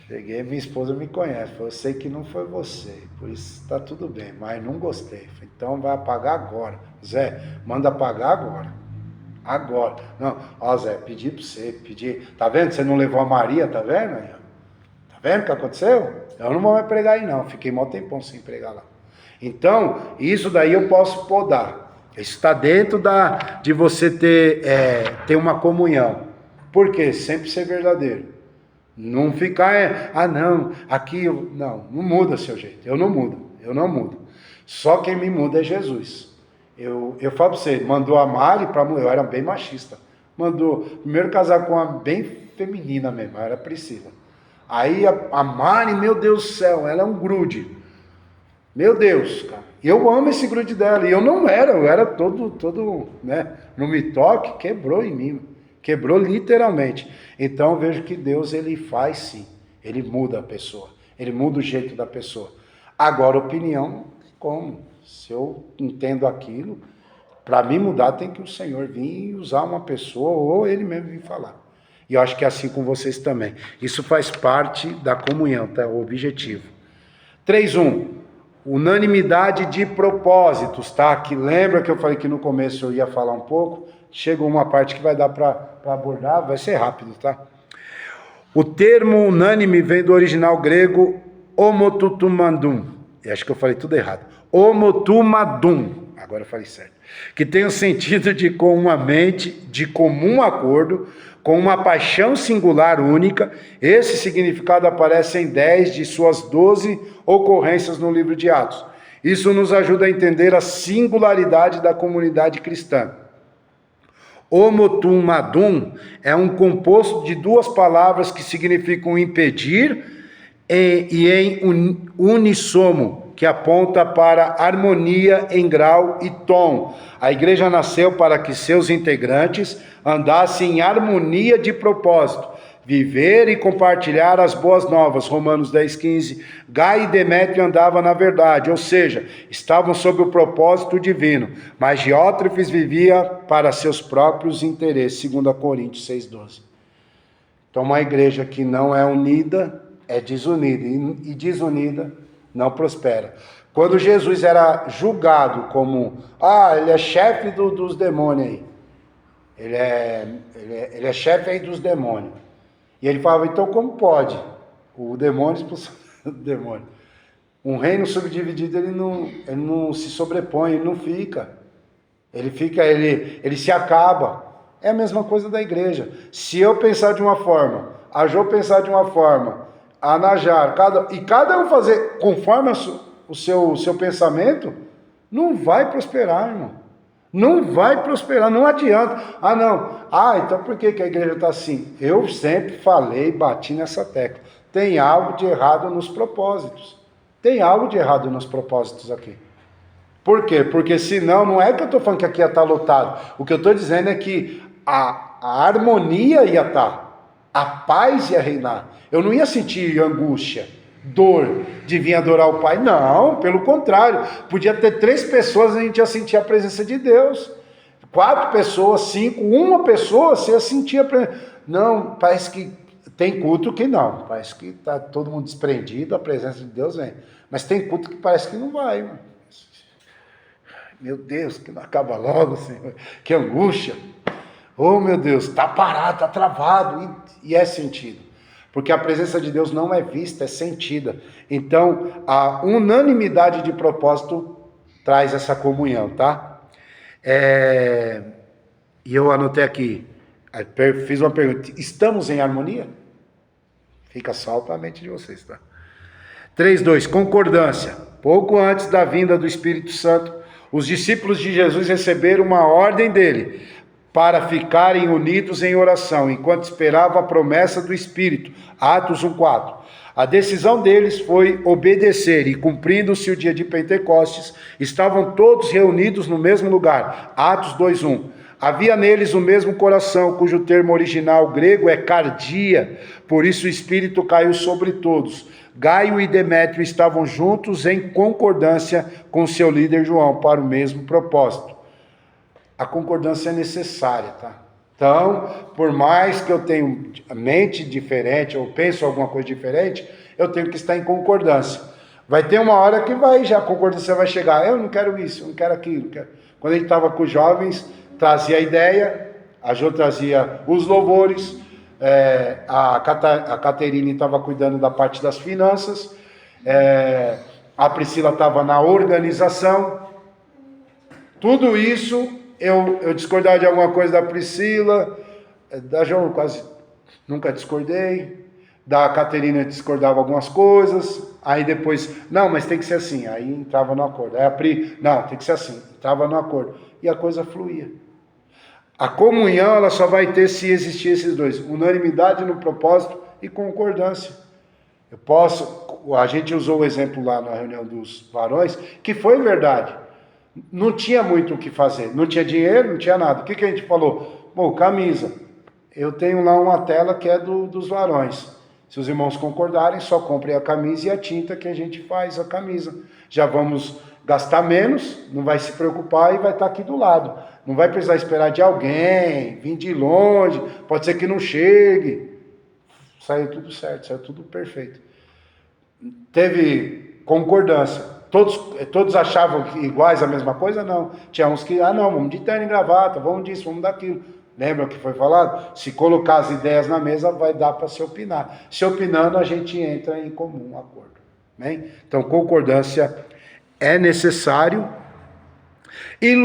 Cheguei, minha esposa me conhece, falou, eu sei que não foi você, por isso está tudo bem, mas não gostei. Falei, então vai apagar agora. Zé, manda apagar agora. Não, Zé, pedi para você, tá vendo? Você não levou a Maria, tá vendo? Tá vendo o que aconteceu? Eu não vou mais pregar aí não, fiquei mó tempão sem pregar lá. Então, isso daí eu posso podar. Isso está dentro de você ter uma comunhão. Por quê? Sempre ser verdadeiro. Não ficar, não muda seu jeito. Eu não mudo. Só quem me muda é Jesus. Eu falo para você, mandou a Mari para mulher, eu era bem machista. Mandou primeiro casar com uma bem feminina mesmo, era a Priscila. Aí a Mari, meu Deus do céu, ela é um grude. Meu Deus, cara. Eu amo esse grude dela. E eu era todo, né? No me toque, quebrou em mim. Quebrou literalmente. Então eu vejo que Deus, ele faz sim. Ele muda a pessoa. Ele muda o jeito da pessoa. Agora, opinião, como? Se eu entendo aquilo, para mim mudar tem que o Senhor vir e usar uma pessoa ou ele mesmo vir falar. E eu acho que é assim com vocês também. Isso faz parte da comunhão, tá? O objetivo. 3.1. Unanimidade de propósitos, tá? Que lembra que eu falei que no começo eu ia falar um pouco? Chegou uma parte que vai dar para abordar, vai ser rápido, tá? O termo unânime vem do original grego homotutumandum. Acho que eu falei tudo errado. Homotumadum. Agora eu falei certo. Que tem o sentido de com uma mente, de comum acordo, com uma paixão singular única. Esse significado aparece em 10 de suas 12 ocorrências no livro de Atos. Isso nos ajuda a entender a singularidade da comunidade cristã. Homotumadum é um composto de duas palavras que significam impedir e em unissono, que aponta para harmonia em grau e tom. A igreja nasceu para que seus integrantes andassem em harmonia de propósito, viver e compartilhar as boas novas. Romanos 10:15. Gai e Demétrio andavam na verdade, ou seja, estavam sob o propósito divino, mas Diótrefes vivia para seus próprios interesses, 2 Coríntios 6:12. Então uma igreja que não é unida é desunida, e desunida não prospera. Quando Jesus era julgado como, ele é chefe dos demônios aí. Ele é chefe aí dos demônios. E ele falava, então como pode? O demônio expulsar o demônio. Um reino subdividido, ele não se sobrepõe, ele não fica. Ele se acaba. É a mesma coisa da igreja. Se eu pensar de uma forma, a Jô pensar de uma forma, a Najar, cada um fazer conforme o seu pensamento, não vai prosperar, irmão. Não vai prosperar, não adianta. Então por que a igreja está assim? Eu sempre falei, bati nessa tecla. Tem algo de errado nos propósitos. Tem algo de errado nos propósitos aqui. Por quê? Porque senão, não é que eu estou falando que aqui ia estar lotado. O que eu estou dizendo é que a harmonia ia estar. A paz ia reinar. Eu não ia sentir angústia, dor de vir adorar o Pai. Não, pelo contrário. Podia ter 3 pessoas e a gente ia sentir a presença de Deus. 4 pessoas, 5, uma pessoa, você ia sentir a presença. Não, parece que tem culto que não. Parece que está todo mundo desprendido, a presença de Deus vem. Mas tem culto que parece que não vai, mano. Meu Deus, que não acaba logo, Senhor. Que angústia. Oh, meu Deus, está parado, está travado. E é sentido. Porque a presença de Deus não é vista, é sentida. Então, a unanimidade de propósito traz essa comunhão, tá? E eu anotei aqui, fiz uma pergunta. Estamos em harmonia? Fica salvo a mente de vocês, tá? 3.2, concordância. Pouco antes da vinda do Espírito Santo, os discípulos de Jesus receberam uma ordem dele para ficarem unidos em oração, enquanto esperavam a promessa do Espírito. Atos 1.4. A decisão deles foi obedecer e, cumprindo-se o dia de Pentecostes, estavam todos reunidos no mesmo lugar. Atos 2.1. Havia neles o mesmo coração, cujo termo original grego é cardia, por isso o Espírito caiu sobre todos. Gaio e Demétrio estavam juntos em concordância com seu líder João para o mesmo propósito. A concordância é necessária, tá? Então, por mais que eu tenha mente diferente, ou penso alguma coisa diferente, eu tenho que estar em concordância. Vai ter uma hora que a concordância vai chegar. Eu não quero isso, eu não quero aquilo. Quando a gente estava com os jovens, trazia a ideia, a Jô trazia os louvores, a Caterine estava cuidando da parte das finanças, a Priscila estava na organização. Tudo isso, eu discordava de alguma coisa da Priscila, da Jô quase nunca discordei, da Caterina discordava algumas coisas, aí depois, não, mas tem que ser assim, aí entrava no acordo. Aí a Pri, não, tem que ser assim, entrava no acordo. E a coisa fluía. A comunhão, ela só vai ter se existir esses dois, unanimidade no propósito e concordância. A gente usou o exemplo lá na reunião dos varões, que foi verdade. Não tinha muito o que fazer, não tinha dinheiro, não tinha nada. O que a gente falou? Bom, camisa. Eu tenho lá uma tela que é dos varões. Se os irmãos concordarem, só comprem a camisa e a tinta que a gente faz a camisa. Já vamos gastar menos, não vai se preocupar e vai estar aqui do lado. Não vai precisar esperar de alguém, vir de longe, pode ser que não chegue. Saiu tudo certo, saiu tudo perfeito. Teve concordância. Todos achavam que iguais a mesma coisa? Não. Tinha uns que, não, vamos de terno e gravata, vamos disso, vamos daquilo. Lembra o que foi falado? Se colocar as ideias na mesa, vai dar para se opinar. Se opinando, a gente entra em comum acordo. Bem? Então, concordância é necessário. E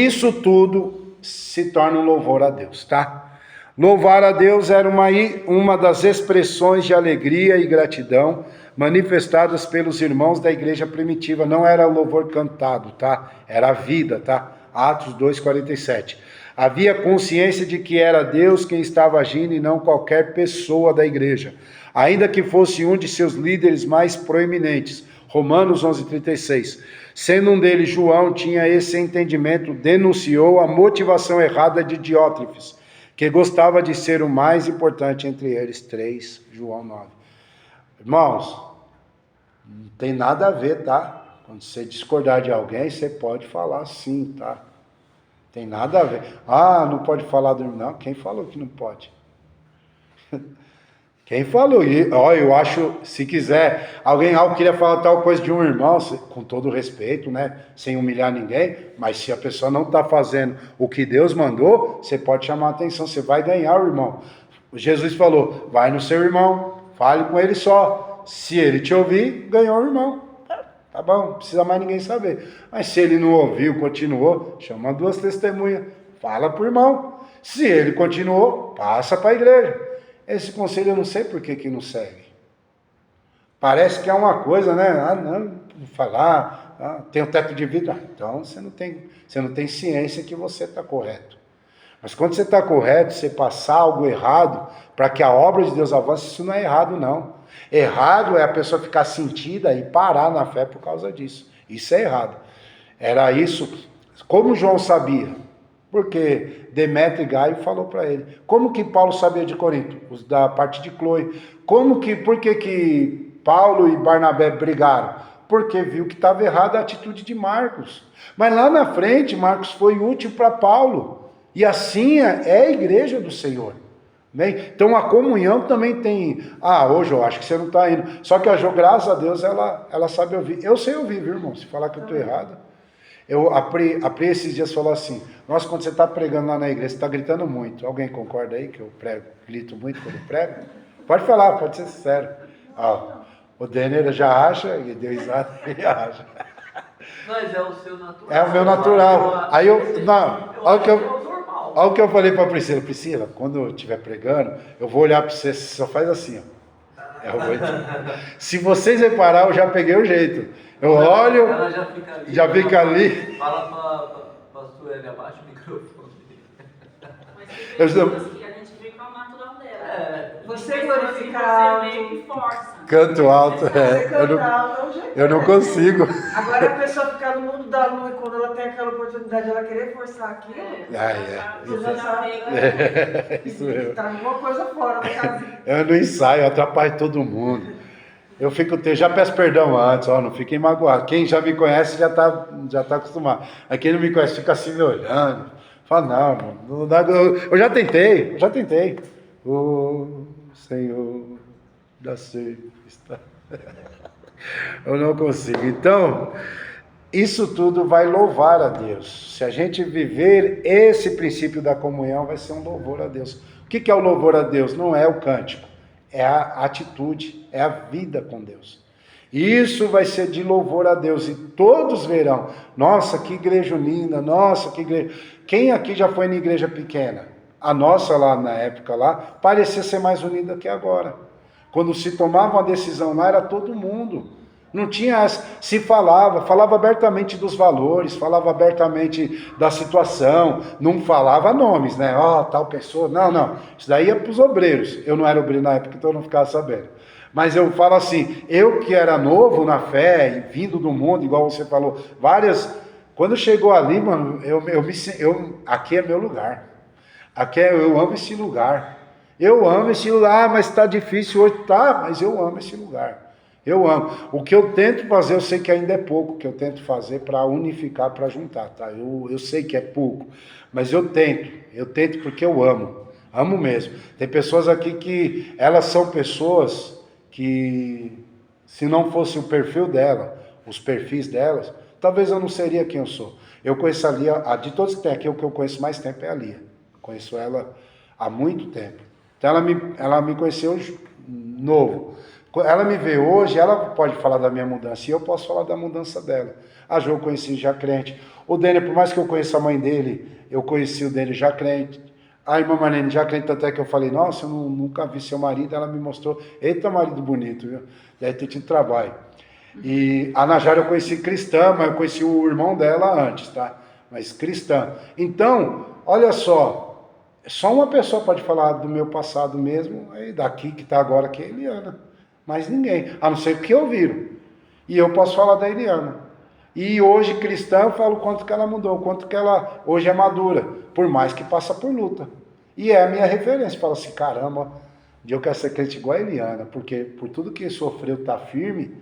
isso tudo se torna um louvor a Deus, tá? Louvar a Deus era uma das expressões de alegria e gratidão manifestadas pelos irmãos da igreja primitiva. Não era o louvor cantado, tá? Era a vida, tá? Atos 2:47. Havia consciência de que era Deus quem estava agindo e não qualquer pessoa da igreja, ainda que fosse um de seus líderes mais proeminentes. Romanos 11:36. Sendo um deles João, tinha esse entendimento, denunciou a motivação errada de Diótrefes, que gostava de ser o mais importante entre eles. 3 João 9. Irmãos, não tem nada a ver, tá? Quando você discordar de alguém, você pode falar sim, tá? Tem nada a ver. Não pode falar do irmão. Não, quem falou que não pode? Quem falou? E, ó, eu acho, se quiser, algo queria falar tal coisa de um irmão, com todo respeito, né? Sem humilhar ninguém, mas se a pessoa não está fazendo o que Deus mandou, você pode chamar a atenção, você vai ganhar o irmão. Jesus falou, vai no seu irmão, fale com ele só. Se ele te ouvir, ganhou o irmão. Tá bom, não precisa mais ninguém saber. Mas se ele não ouviu, continuou, chama 2 testemunhas, fala pro irmão. Se ele continuou, passa para a igreja. Esse conselho eu não sei por que não segue. Parece que é uma coisa, né? Ah, não, falar, tem um teto de vidro. Então você não tem ciência que você está correto. Mas quando você está correto, você passar algo errado, para que a obra de Deus avance, isso não é errado, não. Errado é a pessoa ficar sentida e parar na fé por causa disso. Isso é errado. Era isso. Como João sabia? Porque Demétrio e Gaio falou para ele. Como que Paulo sabia de Corinto? Os da parte de Cloe. Por que Paulo e Barnabé brigaram? Porque viu que estava errada a atitude de Marcos. Mas lá na frente, Marcos foi útil para Paulo. E assim é a igreja do Senhor. Bem, então a comunhão também tem. Hoje eu acho que você não está indo. Só que a Jo, graças a Deus, ela sabe ouvir. Eu sei ouvir, viu, irmão? Se falar que eu estou errado. A Pri esses dias falou assim, nossa, quando você está pregando lá na igreja, você está gritando muito. Alguém concorda aí que eu grito muito quando eu prego? Pode falar, pode ser sincero. O Denner já acha, e deu risada, ele acha. Mas é o seu natural. É o meu natural. Aí olha o que eu falei para a Priscila. Priscila, quando eu estiver pregando, eu vou olhar para você, você só faz assim, ó. Se vocês reparar, eu já peguei o jeito. Eu olho, ela já fica ali. Fala para a Sueli, abaixa o microfone. Mas tem pessoas que a gente vê com o natural dela. Você glorificar Você meio que força. Canto alto, Você cantar alto é um jeito. eu não consigo. Agora a pessoa ficar no mundo da lua e quando ela tem aquela oportunidade, ela querer forçar aquilo, você já sabe, né? Isso mesmo. Tá alguma coisa fora da casa. Eu não ensaio, eu atrapalho todo mundo. Eu já peço perdão antes, não fiquem magoados. Quem já me conhece já tá acostumado. Aí quem não me conhece fica assim me olhando. Fala, não dá. Eu já tentei. O Senhor da está. Eu não consigo. Então, isso tudo vai louvar a Deus. Se a gente viver esse princípio da comunhão, vai ser um louvor a Deus. O que é o louvor a Deus? Não é o cântico. É a atitude, é a vida com Deus. Isso vai ser de louvor a Deus. E todos verão, nossa, que igreja linda, nossa, que igreja... Quem aqui já foi na igreja pequena? A nossa lá, na época lá, parecia ser mais unida que agora. Quando se tomava uma decisão lá, era todo mundo. Não tinha, se falava abertamente dos valores, falava abertamente da situação, não falava nomes, né? Tal pessoa, não. Isso daí é para os obreiros. Eu não era obreiro na época, então eu não ficava sabendo. Mas eu falo assim, eu que era novo na fé, e vindo do mundo, igual você falou, quando chegou ali, mano, aqui é meu lugar. Eu amo esse lugar. Eu amo esse lugar, mas está difícil hoje, mas eu amo esse lugar. Eu amo. O que eu tento fazer, eu sei que ainda é pouco, que eu tento fazer para unificar, para juntar, tá? Eu sei que é pouco, mas eu tento porque eu amo mesmo. Tem pessoas aqui que, elas são pessoas que, se não fosse o perfil dela, os perfis delas, talvez eu não seria quem eu sou. Eu conheço a Lia, de todos que tem aqui, o que eu conheço mais tempo é a Lia. Conheço ela há muito tempo. Então ela me conheceu novo. Ela me vê hoje, ela pode falar da minha mudança e eu posso falar da mudança dela. A Jo eu conheci já crente. O Denner, por mais que eu conheça a mãe dele, eu conheci o Denner já crente. A irmã Marlene já crente, até que eu falei, nossa, eu nunca vi seu marido. Ela me mostrou, eita marido bonito, viu? Deve ter tido trabalho. E a Najara eu conheci cristã, mas eu conheci o irmão dela antes, tá? Mas cristã. Então, olha só uma pessoa pode falar do meu passado mesmo, aí daqui que está agora, que é a Eliana. Mas ninguém, a não ser que ouviram. E eu posso falar da Eliana. E hoje, cristã, eu falo o quanto que ela mudou, o quanto que ela hoje é madura, por mais que passa por luta. E é a minha referência. Falo assim, caramba, eu quero ser crente igual a Eliana, porque por tudo que sofreu, tá firme.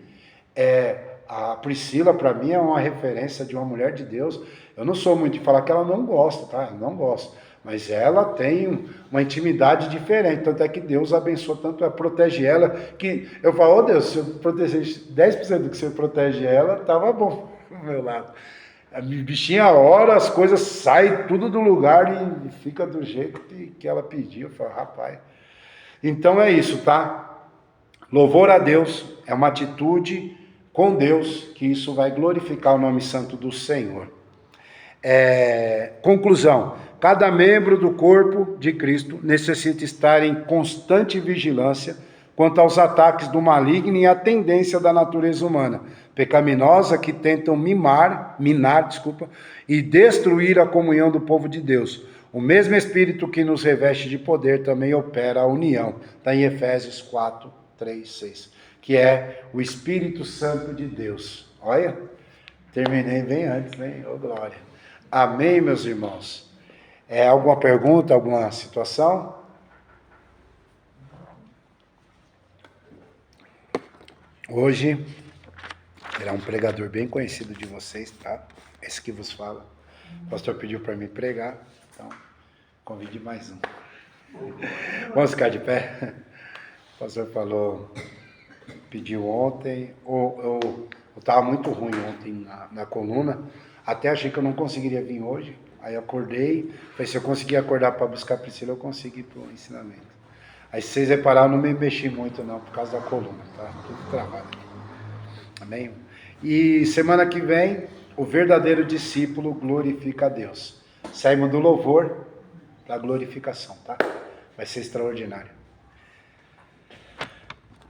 A Priscila, para mim, é uma referência de uma mulher de Deus. Eu não sou muito de falar que ela não gosta, tá? Eu não gosto. Mas ela tem uma intimidade diferente, tanto é que Deus abençoa tanto, protege ela, que eu falo, oh Deus, se eu protegesse 10% do que você protege ela, tava bom do meu lado. A bichinha ora, as coisas saem tudo do lugar e fica do jeito que ela pediu. Eu falo, rapaz. Então é isso, tá? Louvor a Deus é uma atitude com Deus, que isso vai glorificar o nome santo do Senhor. Conclusão: cada membro do corpo de Cristo necessita estar em constante vigilância quanto aos ataques do maligno e à tendência da natureza humana pecaminosa que tentam minar, e destruir a comunhão do povo de Deus. O mesmo Espírito que nos reveste de poder também opera a união. Está em Efésios 4, 3, 6. Que é o Espírito Santo de Deus. Olha, terminei bem antes, hein? Ô, glória. Amém, meus irmãos? Alguma pergunta, alguma situação? Hoje será um pregador bem conhecido de vocês, tá? Esse que vos fala. O pastor pediu para mim pregar, então convide mais um. Vamos ficar de pé? O pastor falou, pediu ontem, eu estava muito ruim ontem na coluna, até achei que eu não conseguiria vir hoje, aí acordei, falei, se eu conseguir acordar para buscar a Priscila, eu consigo ir para o ensinamento. Aí se vocês repararam, eu não me mexi muito não, por causa da coluna, tá? Tudo travado aqui. Amém? E semana que vem, o verdadeiro discípulo glorifica a Deus. Saímos do louvor para a glorificação, tá? Vai ser extraordinário.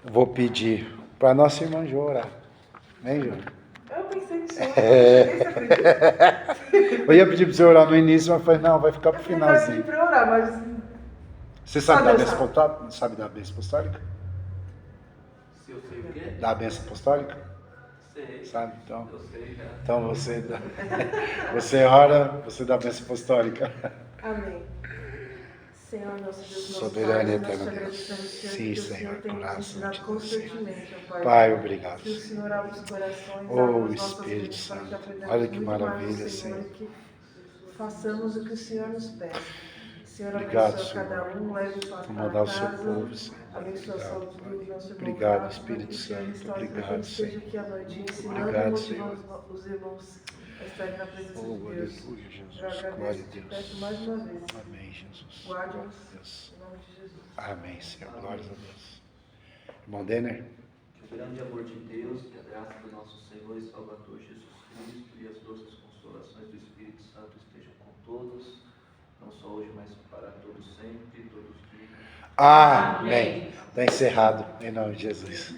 Vou pedir para nossa irmã Jo orar. Amém, Jo? Eu pensei nisso. Eu ia pedir para você orar no início, mas falei, não, vai ficar para o finalzinho. Para orar, mas... Você sabe da bênção apostólica? Sabe da bênção apostólica? Se eu sei o quê? Da bênção apostólica? Sei. Sabe? Então, Eu sei já. então você ora, você dá a bênção apostólica. Amém. Senhor, nosso Deus, nosso Soberano e Pai, nós te eterno agradecemos, Deus. Senhor, Sim, que o Senhor, Senhor tem nos graças ensinado a Deus, constantemente, ó Pai. Pai, obrigado. Que o Senhor abre os corações, Oh, abre as nossas Espírito mentes para que Santo, aprendamos olha que muito mais maravilha, do Senhor, Senhor. e que façamos o que o Senhor nos pede. Senhor, Obrigado, abençoa Senhor, cada um, leve para acomodar o seu casa, povo, Senhor. abençoa a Obrigado, saúde Pai. do nosso irmão Obrigado, Carlos, Espírito para que o Senhor Santo. restaure, para que Obrigado, ele esteja Senhor. aqui à noite ensinando Obrigado, e motivando Senhor. os irmãos a estarem na presença Oh, de Deus. aleluia, Eu Jesus. Glória agradeço a e te Deus. peço mais uma vez. Amém, Jesus. Guarde-nos Glória a Deus. em nome de Jesus. Amém, Senhor. Glória a Deus. Irmão Denner? Que o grande amor de Deus, que a graça do nosso Senhor e Salvador Jesus Cristo e as doces consolações do Espírito Santo estejam com todos, não só hoje, mas para todos sempre, todos os dias. Amém. Está encerrado, em nome de Jesus.